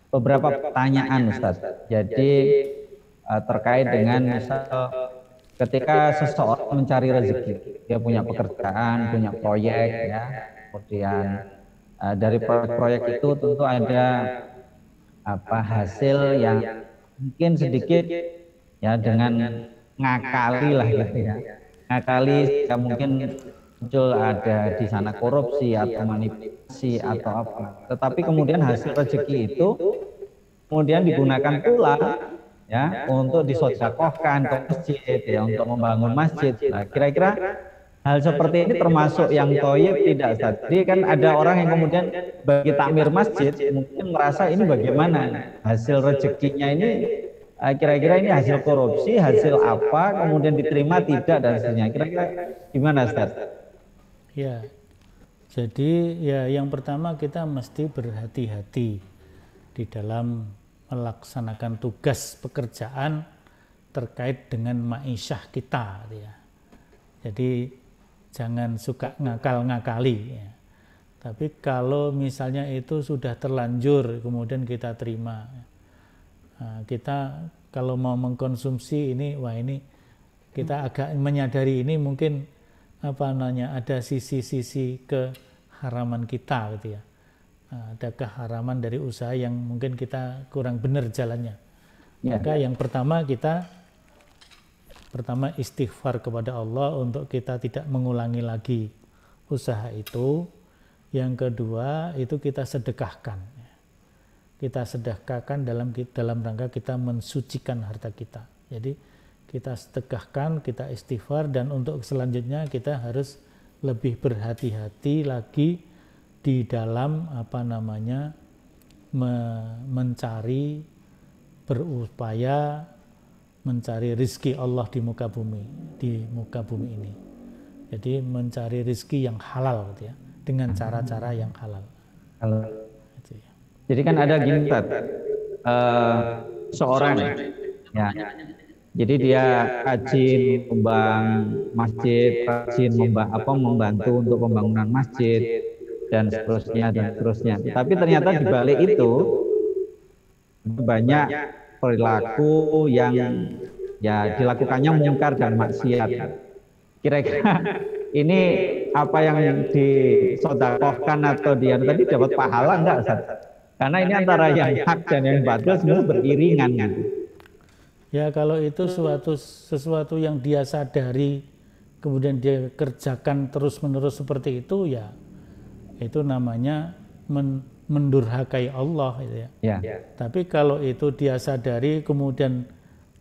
beberapa pertanyaan Ustadz. Jadi terkait dengan misal ketika seseorang mencari rezeki, dia punya pekerjaan, punya proyek ya, kemudian dari proyek itu tentu ada hasil yang mungkin sedikit ya dengan ngakali lah gitu ya. Ngakali ya, mungkin muncul ada di sana korupsi atau manipulasi atau apa. Tetapi kemudian hasil rezeki itu kemudian digunakan pula ya untuk disedekahkan ke masjid ya, untuk membangun masjid. Nah, kira-kira hal seperti ini termasuk yang thayyib tidak Ustaz? Jadi kan ada orang yang kemudian bagi takmir masjid mungkin merasa ini bagaimana hasil rezekinya ini, kira-kira ini hasil korupsi, hasil apa, kemudian diterima tidak dan seterusnya. Kira-kira gimana Ustaz? Ya, jadi ya yang pertama kita mesti berhati-hati di dalam melaksanakan tugas pekerjaan terkait dengan ma'isyah kita ya. Jadi jangan suka ngakal-ngakali ya. Tapi kalau misalnya itu sudah terlanjur kemudian kita terima, kita kalau mau mengkonsumsi ini, wah ini kita agak menyadari ini mungkin ada sisi-sisi keharaman kita gitu ya. Ada keharaman dari usaha yang mungkin kita kurang benar jalannya. Maka yang pertama kita istighfar kepada Allah untuk kita tidak mengulangi lagi usaha itu. Yang kedua itu kita sedekahkan. Kita sedekahkan dalam rangka kita mensucikan harta kita. Jadi kita sedekahkan, kita istighfar, dan untuk selanjutnya kita harus lebih berhati-hati lagi di dalam mencari, berupaya mencari rizki Allah di muka bumi ini. Jadi mencari rizki yang halal gitu ya, dengan cara-cara yang halal. Gitu ya. Jadi kan ada gini Ustaz, seorang ya, jadi dia rajin membang masjid, rajin membantu untuk pembangunan masjid dan seterusnya. Tapi ternyata di balik itu banyak perilaku yang ya dilakukannya mungkar dan maksiat. Kira-kira ini apa yang disedekahkan atau dia tadi dapat pahala enggak Ustaz? Karena ini antara yang hak dan yang batil semua beriringan gitu. Ya kalau itu sesuatu yang dia sadari kemudian dia kerjakan terus-menerus seperti itu, ya itu namanya mendurhakai Allah gitu ya. Tapi kalau itu dia sadari kemudian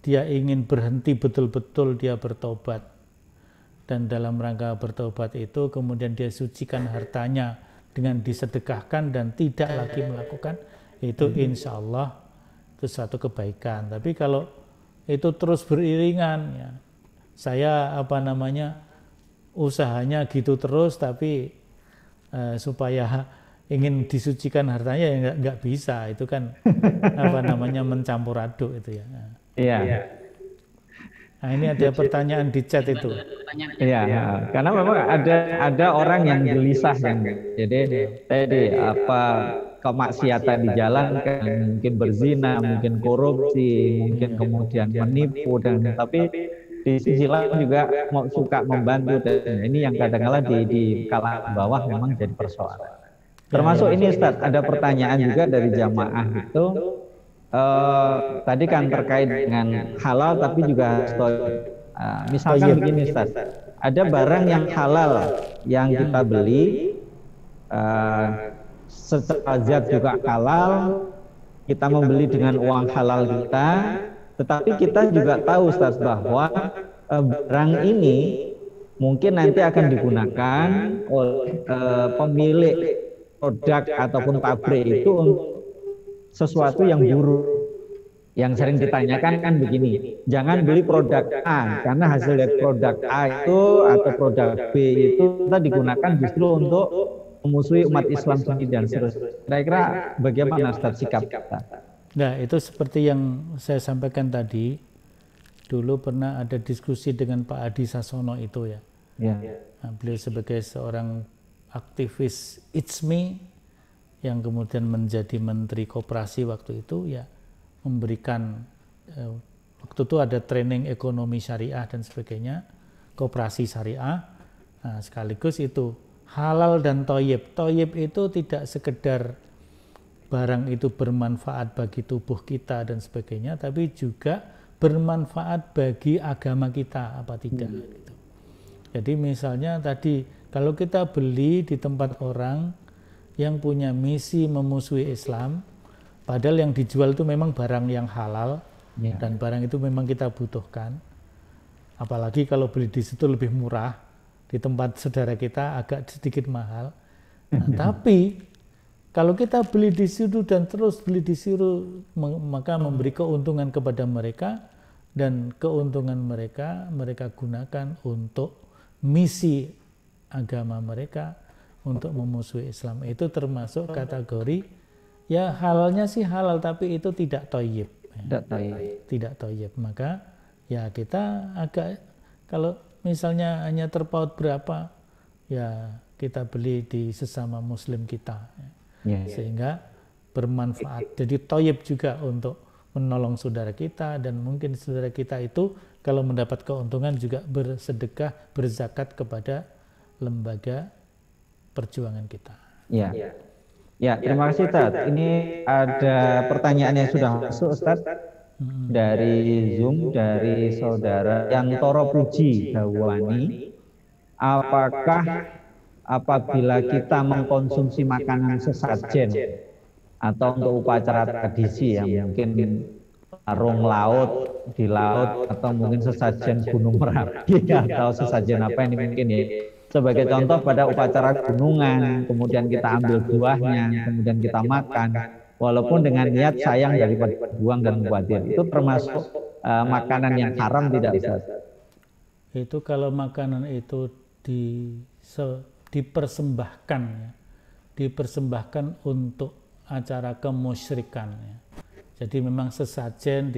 dia ingin berhenti betul-betul, dia bertobat, dan dalam rangka bertobat itu kemudian dia sucikan hartanya dengan disedekahkan dan tidak lagi melakukan itu, insya Allah itu satu kebaikan. Tapi kalau itu terus beriringan ya, saya usahanya gitu terus, tapi supaya ingin disucikan hartanya ya nggak bisa, itu kan mencampur aduk itu ya. Iya. Nah ini ada pertanyaan di chat itu. Iya, karena memang ada orang yang gelisah yang jadi tadi kemaksiatan dijalankan, mungkin berzina, mungkin korupsi, mungkin kemudian menipu, dan tapi di sisi lain juga mau suka membantu, dan ini yang kadang-kala di kalangan bawah memang jadi persoalan. Termasuk ini Ustaz, ada pertanyaan juga dari jamaah itu, Tadi kan terkait dengan halal tapi juga harus misalkan begini Ustaz, ada barang yang halal yang kita beli, secara zat juga halal, kita membeli dengan uang halal kita, tetapi kita juga tahu Ustaz bahwa barang ini mungkin nanti akan digunakan oleh pemilik produk ataupun pabrik itu untuk sesuatu yang buruk. Yang sering ditanyakan kan begini, jangan beli produk A karena hasil dari produk A itu atau produk B itu kita digunakan justru untuk memusuhi umat Islam sendiri dan seterusnya. Kira-kira bagaimana Ustaz sikap kita? Nah, itu seperti yang saya sampaikan tadi, dulu pernah ada diskusi dengan Pak Adi Sasono itu ya. Nah, beliau sebagai seorang aktivis ITSMI yang kemudian menjadi Menteri Koperasi waktu itu ya, memberikan waktu itu ada training ekonomi syariah dan sebagainya, koperasi syariah. Nah, sekaligus itu halal dan thayyib. Thayyib itu tidak sekedar barang itu bermanfaat bagi tubuh kita dan sebagainya, tapi juga bermanfaat bagi agama kita apa tidak. Gitu. Jadi misalnya tadi kalau kita beli di tempat orang yang punya misi memusuhi Islam, padahal yang dijual itu memang barang yang halal dan barang itu memang kita butuhkan. Apalagi kalau beli di situ lebih murah, di tempat saudara kita agak sedikit mahal. Nah, tapi kalau kita beli di situ dan terus beli di situ, maka memberi keuntungan kepada mereka dan keuntungan mereka gunakan untuk misi agama mereka, untuk memusuhi Islam. Itu termasuk kategori ya halalnya sih halal tapi itu tidak thayyib. Tidak thayyib. Maka ya kita agak, kalau misalnya hanya terpaut berapa ya kita beli di sesama muslim kita sehingga bermanfaat. Jadi thayyib juga untuk menolong saudara kita, dan mungkin saudara kita itu kalau mendapat keuntungan juga bersedekah, berzakat kepada lembaga perjuangan kita. Ya, terima kasih Ustaz. Ini ada pertanyaan yang sudah masuk Ustaz dari Zoom dari saudara yang Toro Puji Dawani. Apakah apabila kita mengkonsumsi makanan sesajen atau untuk upacara tradisi yang mungkin arung laut di laut atau mungkin sesajen Gunung Merapi atau sesajen apa ini mungkin ya, sebagai contoh pada upacara gunungan, kemudian kita ambil buahnya, kemudian kita makan, walaupun dengan niat sayang daripada buang dan mubazir, itu termasuk makanan yang haram tidak Ustaz? Itu kalau makanan itu dipersembahkan ya, dipersembahkan untuk acara kemusyrikan ya. Jadi memang sesajen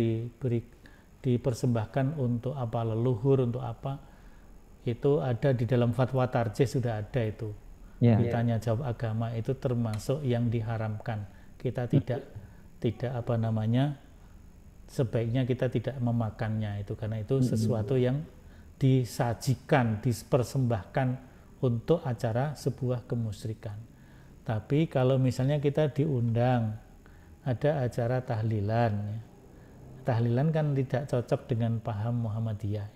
dipersembahkan untuk apa, leluhur, untuk apa, itu ada di dalam fatwa tarjih sudah ada itu. Ditanya jawab agama itu termasuk yang diharamkan. Kita tidak apa namanya, sebaiknya kita tidak memakannya itu, karena itu sesuatu yang disajikan, dipersembahkan untuk acara sebuah kemusyrikan. Tapi kalau misalnya kita diundang ada acara tahlilan ya. Tahlilan kan tidak cocok dengan paham Muhammadiyah.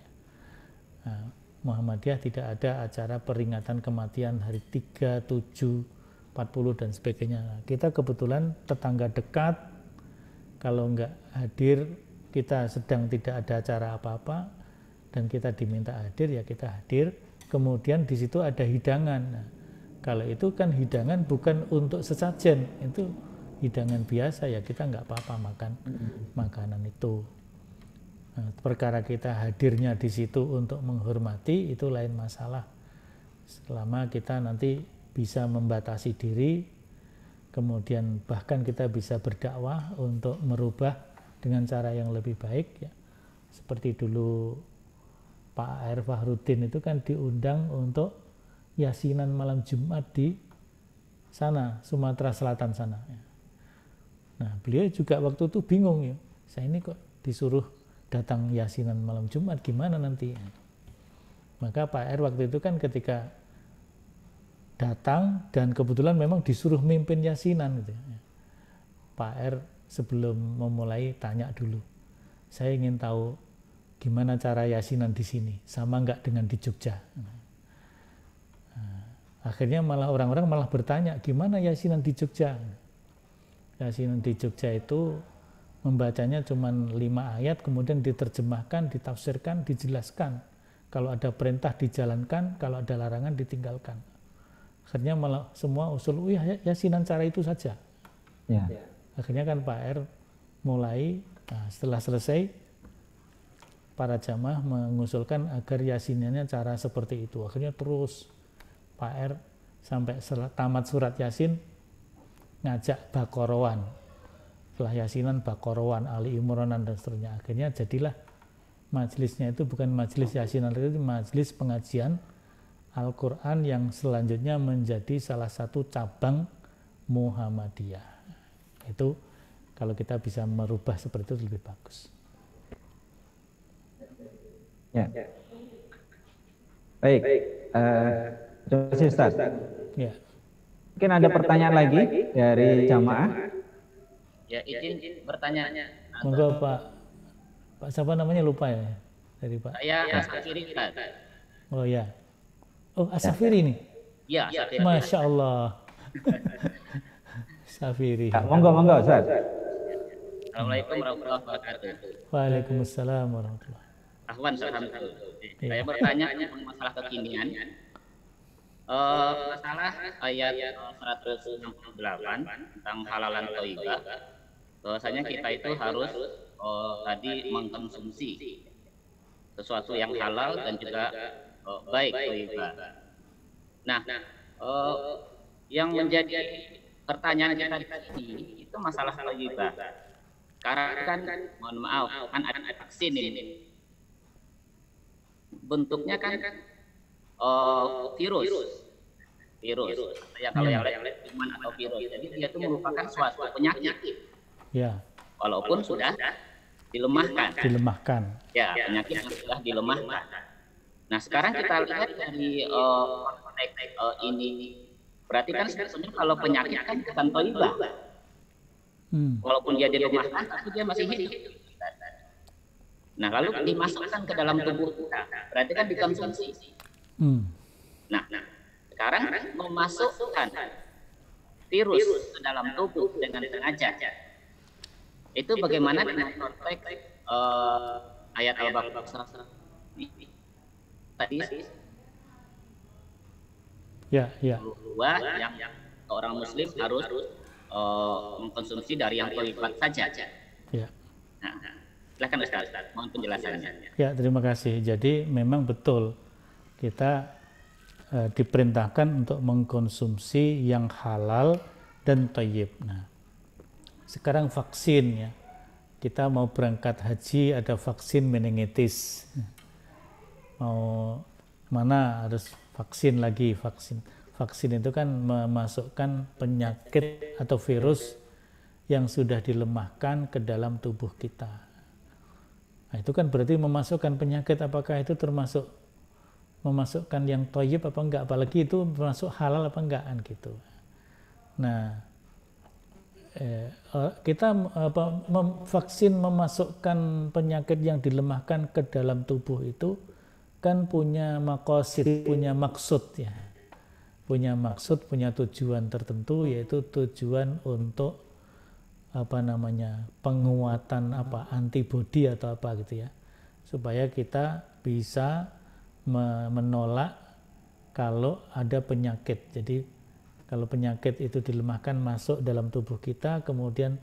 Nah, Muhammadiyah tidak ada acara peringatan kematian hari 3, 7, 40 dan sebagainya. Nah, kita kebetulan tetangga dekat, kalau enggak hadir, kita sedang tidak ada acara apa-apa dan kita diminta hadir, ya kita hadir. Kemudian di situ ada hidangan. Nah, kalau itu kan hidangan bukan untuk sesajen, itu hidangan biasa, ya kita nggak apa-apa makan makanan itu. Nah, perkara kita hadirnya di situ untuk menghormati itu lain masalah. Selama kita nanti bisa membatasi diri, kemudian bahkan kita bisa berdakwah untuk merubah dengan cara yang lebih baik ya. Seperti dulu Pak Air Fahrudin itu kan diundang untuk yasinan malam Jumat di sana, Sumatera Selatan sana ya. Nah, beliau juga waktu itu bingung ya, saya ini kok disuruh datang yasinan malam Jumat, gimana nanti? Maka Pak R waktu itu kan ketika datang dan kebetulan memang disuruh mimpin yasinan gitu ya. Pak R sebelum memulai tanya dulu. Saya ingin tahu gimana cara yasinan di sini, sama nggak dengan di Jogja. Akhirnya malah orang-orang malah bertanya, gimana yasinan di Jogja? Yasinan di Jogja itu membacanya cuma 5 ayat, kemudian diterjemahkan, ditafsirkan, dijelaskan. Kalau ada perintah dijalankan, kalau ada larangan ditinggalkan. Akhirnya malah semua usul, yasinan cara itu saja. Ya. Akhirnya kan Pak R mulai, setelah selesai, para jamaah mengusulkan agar yasinannya cara seperti itu. Akhirnya terus Pak R sampai tamat surat Yasin ngajak Baqarawan. Setelah Yasinan, Baqarawan, Ali Imranan dan seterusnya. Akhirnya jadilah majelisnya itu bukan majelis Yasinan, itu majelis pengajian Al-Quran yang selanjutnya menjadi salah satu cabang Muhammadiyah. Itu kalau kita bisa merubah seperti itu lebih bagus. Ya. Baik. Terima kasih Ustaz. Ya. Mungkin ada pertanyaan lagi dari jamaah. Ya, izin bertanya. Monggo Pak siapa namanya, lupa ya dari Pak. Saya Asafiri, Ustaz. Oh ya. Oh, Asafiri nih. Iya, Asafiri. Masya Allah. Safiri. Monggo Ustaz. Assalamualaikum warahmatullahi wabarakatuh. Waalaikumsalam warahmatullahi. Ahwan, saya bertanya tentang masalah kekinian. Masalah ayat 168 tentang halalan thayyibah. Bahwasanya kita itu harus tadi mengkonsumsi sesuatu yang halal dan juga baik thayyibah. Nah, yang menjadi pertanyaan kita di sini itu masalah thayyibah. Karena kan, mohon maaf, kan ada vaksin ini. Bentuknya kan virus. Ya, kalau yang lain kuman atau virus. Jadi dia itu merupakan suatu penyakit. Ya. Walaupun sudah dilemahkan. Ya, penyakit yang sudah dilemahkan. Nah, sekarang kita lihat dari konteks ini, berarti kan sebetulnya kalau penyakit kan bukan thayyibah. Walaupun dia dilemahkan, tapi dia masih hidup. Nah, lalu dimasukkan ke dalam tubuh kita, berarti kan dikonsumsi. Nah, sekarang memasukkan virus ke dalam tubuh dengan sengaja. Itu bagaimana dengan konteks ayat Al-Baqarah tadi? Ya. Yang orang Muslim harus mengkonsumsi dari yang thayyibat saja. Ya. Nah, silakan Ustaz, mohon penjelasannya. Ya, terima kasih. Jadi memang betul kita diperintahkan untuk mengkonsumsi yang halal dan thayyib. Nah, sekarang vaksin ya. Kita mau berangkat haji, ada vaksin meningitis. Mau mana harus vaksin lagi, vaksin. Vaksin itu kan memasukkan penyakit atau virus yang sudah dilemahkan ke dalam tubuh kita. Nah, itu kan berarti memasukkan penyakit, apakah itu termasuk memasukkan yang thayyib apa enggak, apalagi itu termasuk halal apa enggak kan gitu. Nah, kita vaksin memasukkan penyakit yang dilemahkan ke dalam tubuh itu kan punya maqasid, punya maksud ya. Punya maksud, punya tujuan tertentu, yaitu tujuan untuk penguatan antibodi atau apa gitu ya, supaya kita bisa menolak kalau ada penyakit. Jadi kalau penyakit itu dilemahkan masuk dalam tubuh kita, kemudian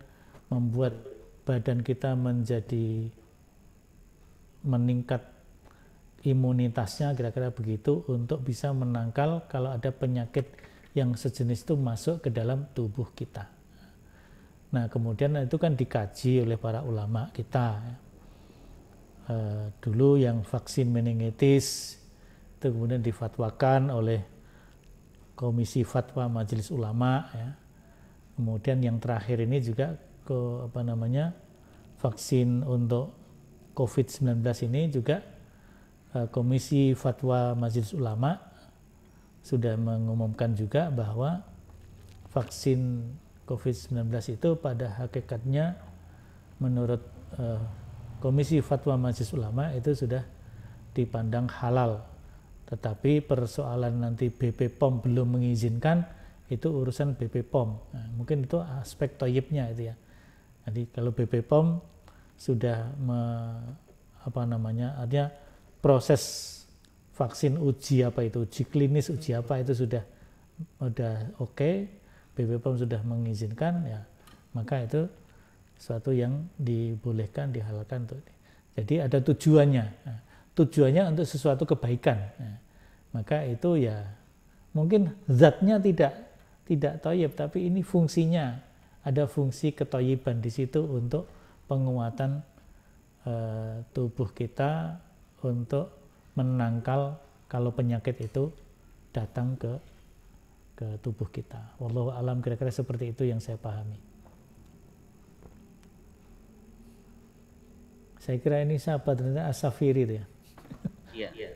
membuat badan kita menjadi meningkat imunitasnya, kira-kira begitu, untuk bisa menangkal kalau ada penyakit yang sejenis itu masuk ke dalam tubuh kita. Nah, kemudian itu kan dikaji oleh para ulama kita. Dulu yang vaksin meningitis itu kemudian difatwakan oleh Komisi Fatwa Majelis Ulama ya. Kemudian yang terakhir ini juga vaksin untuk COVID-19 ini juga Komisi Fatwa Majelis Ulama sudah mengumumkan juga bahwa vaksin COVID-19 itu pada hakikatnya menurut Komisi Fatwa Majelis Ulama itu sudah dipandang halal. Tetapi persoalan nanti BP POM belum mengizinkan, itu urusan BP POM. Nah, mungkin itu aspek toyibnya itu ya. Jadi kalau BP POM sudah artinya proses vaksin uji klinis uji apa itu sudah oke, BP POM sudah mengizinkan, ya maka itu suatu yang dibolehkan, dihalalkan. Jadi ada tujuannya. Nah, tujuannya untuk sesuatu kebaikan. Nah, maka itu ya mungkin zatnya tidak thayyib, tapi ini fungsinya, ada fungsi kethayyiban di situ untuk penguatan tubuh kita untuk menangkal kalau penyakit itu datang ke tubuh kita. Wallahu alam, kira-kira seperti itu yang saya pahami. Saya kira ini siapa ternyata As-Safiri itu ya. Iya.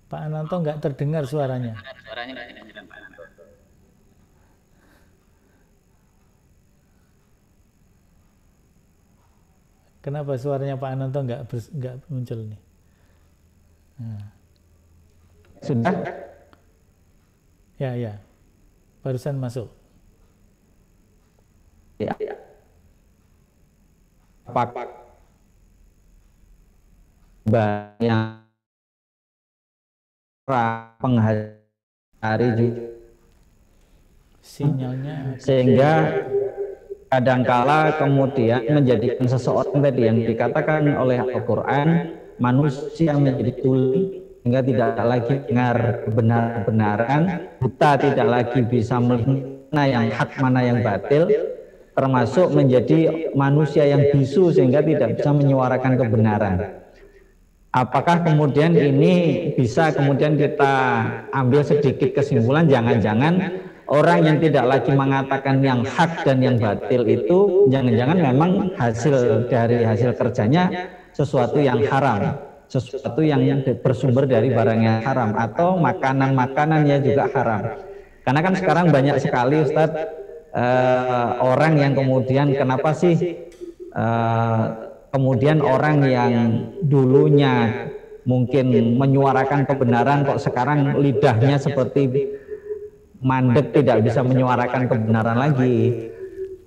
Pak Ananto nggak terdengar suaranya. Suaranya nggak terdengar Pak Ananto. Kenapa suaranya Pak Ananto nggak muncul nih? Nah. Sudah? Ya. Barusan masuk. Ya. Pak banyak penghari juga sinyalnya sehingga kadangkala kemudian menjadikan seseorang tadi yang dikatakan oleh Al-Quran manusia menjadi tuli sehingga tidak lagi dengar kebenaran, buta tidak lagi bisa melihat mana yang hak mana yang batil, termasuk menjadi manusia yang bisu sehingga tidak bisa menyuarakan kebenaran. Apakah kemudian ini bisa kemudian kita ambil sedikit kesimpulan, jangan-jangan orang yang tidak lagi mengatakan yang hak dan yang batil itu jangan-jangan memang hasil kerjanya sesuatu yang haram, sesuatu yang bersumber dari barang yang haram, atau makanan-makanannya juga haram. Karena kan sekarang banyak sekali Ustadz orang yang kemudian kenapa sih kemudian orang yang dulunya mungkin menyuarakan kebenaran kok sekarang lidahnya seperti mandek, tidak bisa menyuarakan kebenaran lagi,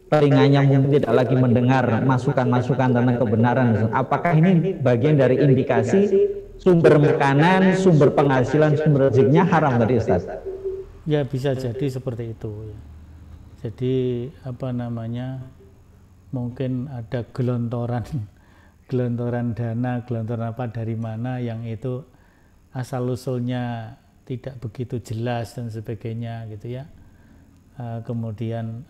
telinganya mungkin tidak lagi mendengar masukan-masukan tentang kebenaran. Apakah ini bagian dari indikasi sumber makanan, sumber penghasilan, sumber rezekinya haram tadi Ustaz? Ya bisa jadi seperti itu. Jadi mungkin ada gelontoran dana, gelontoran apa dari mana yang itu asal usulnya tidak begitu jelas dan sebagainya gitu ya. Kemudian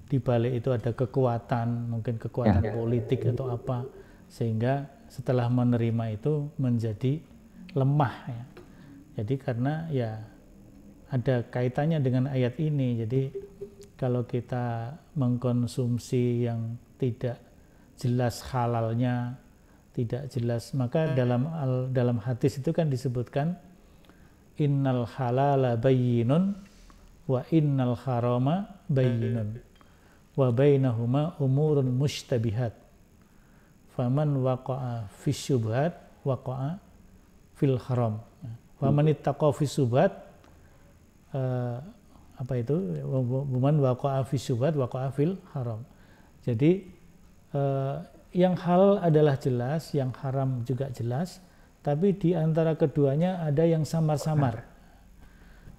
di balik itu ada kekuatan, mungkin kekuatan politik atau apa, sehingga setelah menerima itu menjadi lemah ya. Jadi karena ya ada kaitannya dengan ayat ini. Jadi kalau kita mengkonsumsi yang tidak jelas halalnya, tidak jelas, maka dalam hadis itu kan disebutkan innal halala bayyinun wa innal harama bayyinun wa bainahuma umurun mushtabihat faman waqa'a fis syubhat waqa'a fil haram wa man ittaqa fis syubhat man waqa'a fis syubhat waqa'a fil haram. Jadi yang halal adalah jelas, yang haram juga jelas, tapi di antara keduanya ada yang samar-samar.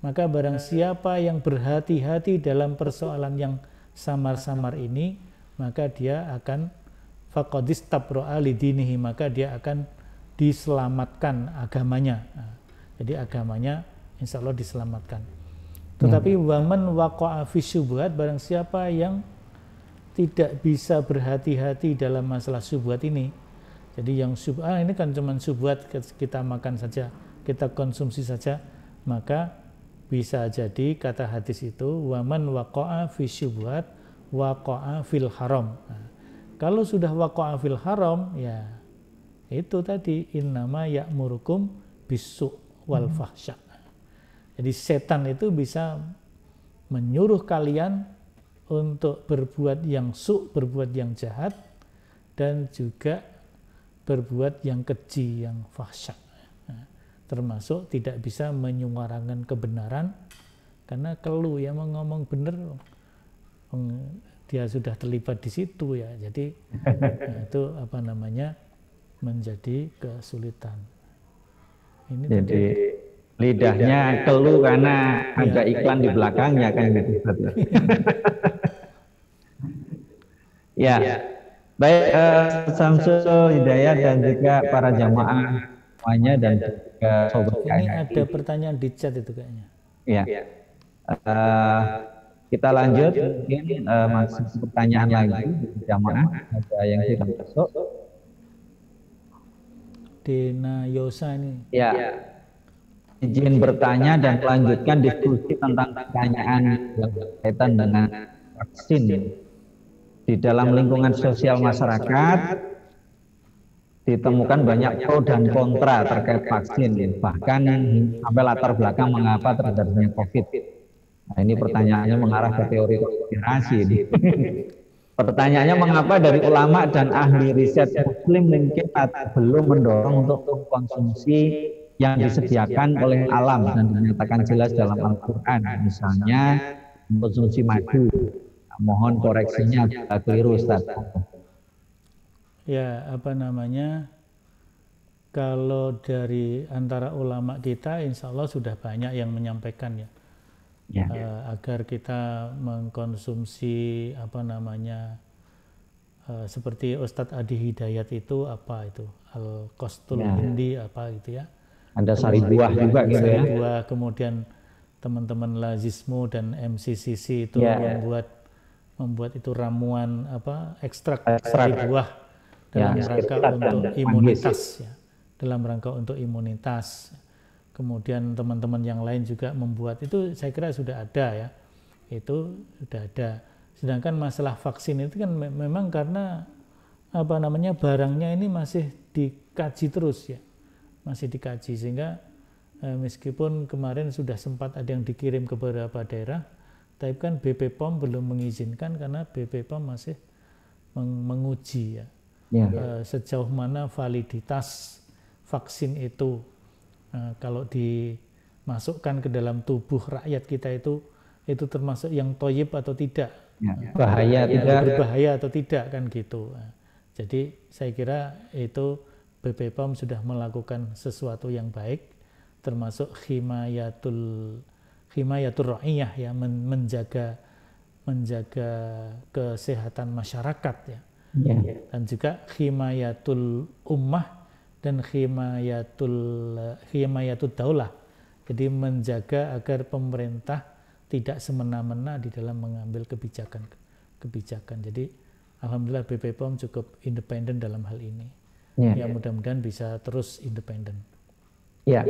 Maka barang siapa yang berhati-hati dalam persoalan yang samar-samar ini, maka dia akan faqadis tabra'a lidinihi, maka dia akan diselamatkan agamanya. Jadi agamanya insya Allah diselamatkan. Tetapi waman waqa'a fi syubhat, barang siapa yang tidak bisa berhati-hati dalam masalah syubhat ini. Jadi yang syubhat ini kan cuma syubhat, kita makan saja, kita konsumsi saja, maka bisa jadi kata hadis itu waman waqa'a fi syubhat waqa'a fil haram. Nah, kalau sudah waqa'a fil haram, ya itu tadi innama ya'murukum bisu' wal fahsya. Jadi setan itu bisa menyuruh kalian untuk berbuat yang berbuat yang jahat, dan juga berbuat yang keji, yang fahsya. Termasuk tidak bisa menyuarakan kebenaran, karena kelu ya, mau ngomong benar, dia sudah terlibat di situ ya. Jadi itu menjadi kesulitan. Ini jadi lidahnya kelu karena ada iklan di belakangnya kan gitu. Ya, baik Samsul Hidayat dan juga para jamaah semuanya dan juga sobat ini KMTRI. ada pertanyaan di chat itu kayaknya. Ya, kita lanjut mungkin masih pertanyaan lagi jamaah, ada yang tidak masuk. Dena Yosa ini. Ya, izin bertanya dan melanjutkan diskusi tentang pertanyaan yang berkaitan dengan vaksin. Di dalam lingkungan sosial masyarakat ditemukan banyak pro dan kontra terkait vaksin, bahkan sampai latar belakang mengapa terjadinya COVID. Nah, ini pertanyaannya mengarah ke teori konspirasi. Pertanyaannya, mengapa dari ulama dan ahli riset muslim mungkin belum mendorong untuk konsumsi yang disediakan oleh alam dan dinyatakan jelas dalam Al-Quran, misalnya konsumsi madu. Mohon koreksinya bila keliru, Ustaz. Ya, kalau dari antara ulama kita, insya Allah sudah banyak yang menyampaikan ya. Agar kita mengkonsumsi seperti Ustadz Adi Hidayat itu Al-Qastul Hindi gitu ya. Ada sari buah juga gitu ya. Buah, kemudian teman-teman Lazismo dan MCCC itu membuat itu ramuan ekstrak sari buah dalam rangka untuk imunitas ya. Dalam rangka untuk imunitas. Kemudian teman-teman yang lain juga membuat itu, saya kira sudah ada ya. Itu sudah ada. Sedangkan masalah vaksin itu kan memang karena barangnya ini masih dikaji terus ya. Masih dikaji, sehingga meskipun kemarin sudah sempat ada yang dikirim ke beberapa daerah, tapi kan BP POM belum mengizinkan karena BP POM masih menguji ya. Sejauh mana validitas vaksin itu kalau dimasukkan ke dalam tubuh rakyat kita itu termasuk yang toyib atau tidak, bahaya tidak, berbahaya atau tidak kan gitu. Jadi saya kira itu BP POM sudah melakukan sesuatu yang baik, termasuk himayatul ra'iyah ya, menjaga kesehatan masyarakat ya. Dan juga himayatul ummah dan himayatul daulah. Jadi menjaga agar pemerintah tidak semena-mena di dalam mengambil kebijakan. Jadi alhamdulillah BP POM cukup independen dalam hal ini. Ya, mudah-mudahan bisa terus independen. Ya.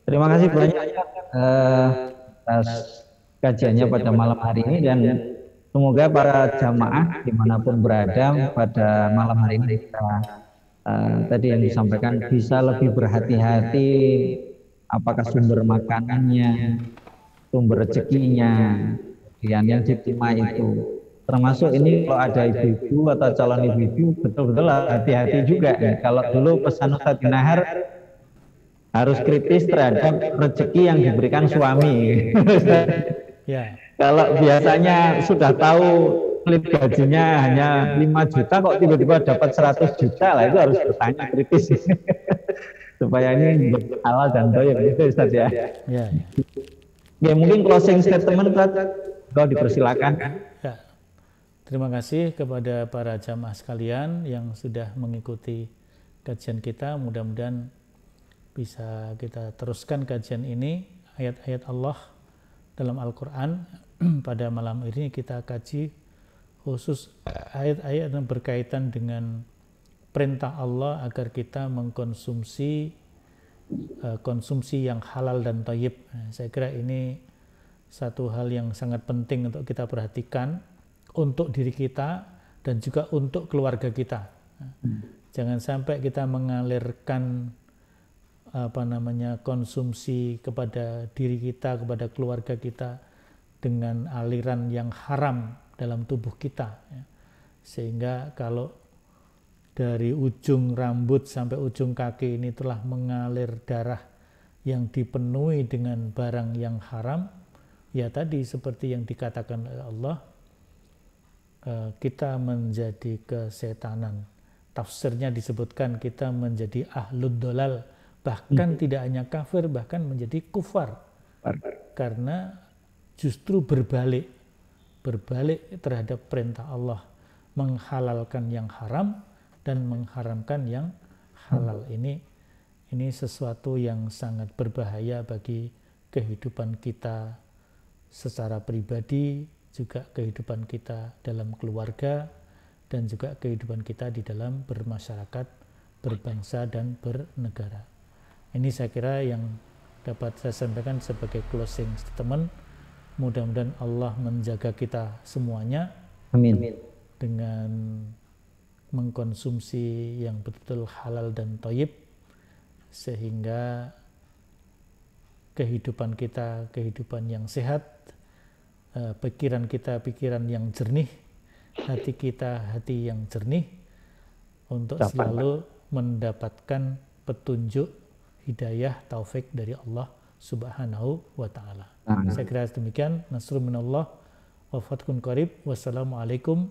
Terima kasih banyak atas kajiannya pada malam hari ini, dan semoga para jamaah dimanapun berada pada malam hari ini tadi yang disampaikan bisa lebih berhati-hati apakah sumber makanannya, sumber rezekinya, yang diterima itu. Termasuk ini kalau ada ibu-ibu atau calon ibu-ibu, betul-betul hati-hati juga. Kalau dulu pesan Ustadz Nahar harus kritis terhadap rezeki yang diberikan suami. Kalau biasanya sudah tahu klip gajinya hanya 5 juta, kok tiba-tiba dapat 100 juta lah, itu harus bertanya kritis. Supaya ini halal dan thayyib gitu, Ustaz ya. Ya, mungkin closing statement Ustaz, kau dipersilakan. Terima kasih kepada para jamaah sekalian yang sudah mengikuti kajian kita. Mudah-mudahan bisa kita teruskan kajian ini, ayat-ayat Allah dalam Al-Quran. Pada malam ini kita kaji khusus ayat-ayat yang berkaitan dengan perintah Allah agar kita mengkonsumsi konsumsi yang halal dan thayyib. Saya kira ini satu hal yang sangat penting untuk kita perhatikan, untuk diri kita dan juga untuk keluarga kita. Jangan sampai kita mengalirkan konsumsi kepada diri kita, kepada keluarga kita dengan aliran yang haram dalam tubuh kita, ya. Sehingga kalau dari ujung rambut sampai ujung kaki ini telah mengalir darah yang dipenuhi dengan barang yang haram, ya tadi seperti yang dikatakan oleh Allah, kita menjadi kesetanan. Tafsirnya disebutkan kita menjadi ahlud dolal, bahkan tidak hanya kafir, bahkan menjadi kufar, karena justru berbalik terhadap perintah Allah, menghalalkan yang haram dan mengharamkan yang halal. Ini sesuatu yang sangat berbahaya bagi kehidupan kita secara pribadi, juga kehidupan kita dalam keluarga, dan juga kehidupan kita di dalam bermasyarakat, berbangsa, dan bernegara. Ini saya kira yang dapat saya sampaikan sebagai closing statement. Mudah-mudahan Allah menjaga kita semuanya. Amin. Dengan mengkonsumsi yang betul halal dan thayyib, sehingga kehidupan kita kehidupan yang sehat, pikiran kita pikiran yang jernih, hati kita hati yang jernih, untuk selalu mendapatkan petunjuk, hidayah, taufik dari Allah Subhanahu wa ta'ala. Saya kira demikian. Nasrun minallah wa fathun qarib. Wassalamualaikum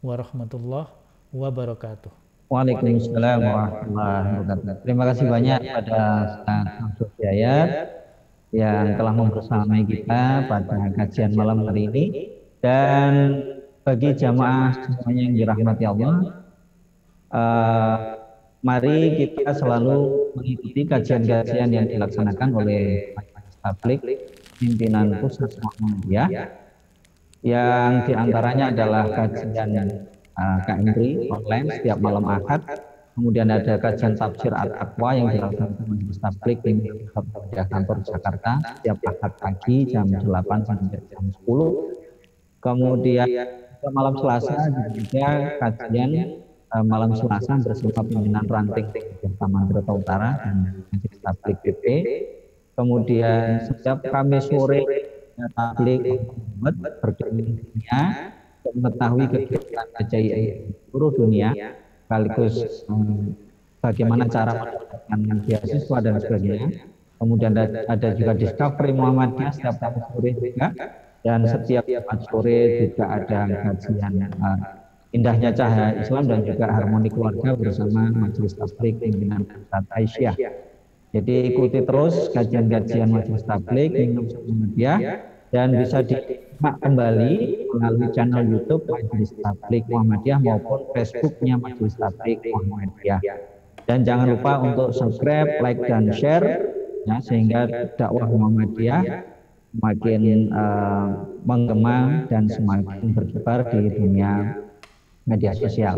warahmatullahi wabarakatuh. Waalaikumsalam warahmatullahi wabarakatuh. Terima kasih banyak pada Ustaz Samsul Hidayat yang telah membersamai kita pada kajian malam hari ini. Dan bagi jamaah semuanya yang dirahmati Allah, mari kita selalu mengikuti kajian-kajian yang dilaksanakan oleh Majelis Tabligh pimpinan Pusat Muhammadiyah, yang diantaranya adalah kajian KMRI online setiap malam Ahad. Kemudian ada kajian tafsir At-Taqwa yang dilaksanakan Majelis Tabligh pimpinan Pusat Muhammadiyah Kantor Jakarta setiap Ahad pagi jam 8 sampai jam 10. Kemudian malam Selasa juga kajian malam Selasa bersama pimpinan ranting Taman Trata Utara dan Majelis Tabligh PP. Kemudian setiap Kamis sore Tabligh berkeliling dunia untuk mengetahui kegiatan KJI seluruh dunia, sekaligus bagaimana cara mendapatkan beasiswa dan sebagainya. Kemudian ada juga Discovery Muhammadiyah setiap Kamis sore juga, dan setiap Jumat sore juga ada kajian Indahnya Cahaya Islam dan juga Harmoni Keluarga bersama Majelis Tabligh pimpinan Pusat Aisyah. Jadi ikuti terus kajian-kajian Majelis Tabligh Muhammadiyah, dan bisa disimak kembali melalui channel YouTube Majelis Tabligh Muhammadiyah maupun Facebooknya Majelis Tabligh Muhammadiyah. Dan jangan lupa untuk subscribe, like, dan share, ya, sehingga dakwah Muhammadiyah semakin menggema dan semakin berkibar di dunia media sosial.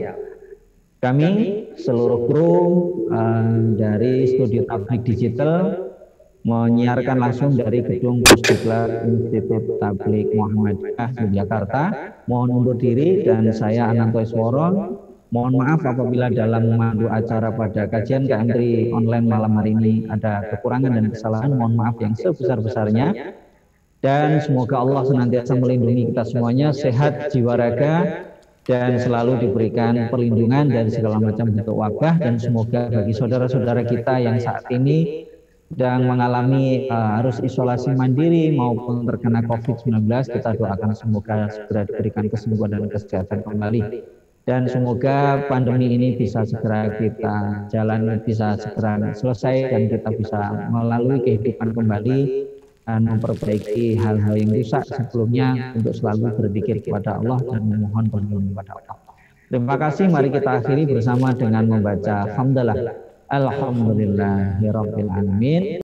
Kami seluruh kru dari Studio Tabligh Digital menyiarkan langsung dari gedung Pusdiklat Institut Tabligh Muhammadiyah Yogyakarta. Mohon undur diri, dan saya Ananto Isworo mohon maaf apabila dalam memandu acara pada kajian KMRI online malam hari ini ada kekurangan dan kesalahan. Mohon maaf yang sebesar-besarnya, dan semoga Allah senantiasa melindungi kita semuanya, sehat jiwa raga, dan selalu diberikan perlindungan dari segala macam bentuk wabah. Dan semoga bagi saudara-saudara kita yang saat ini sedang mengalami harus isolasi mandiri maupun terkena COVID-19, kita doakan semoga segera diberikan kesembuhan dan kesehatan kembali. Dan semoga pandemi ini bisa segera kita jalani, bisa segera selesai, dan kita bisa melalui kehidupan kembali dan memperbaiki hal-hal yang rusak sebelumnya, untuk selalu berzikir kepada Allah dan memohon perlindungan kepada Allah. Terima kasih. Mari kita akhiri bersama dengan membaca hamdalah. Alhamdulillahirabbil alamin.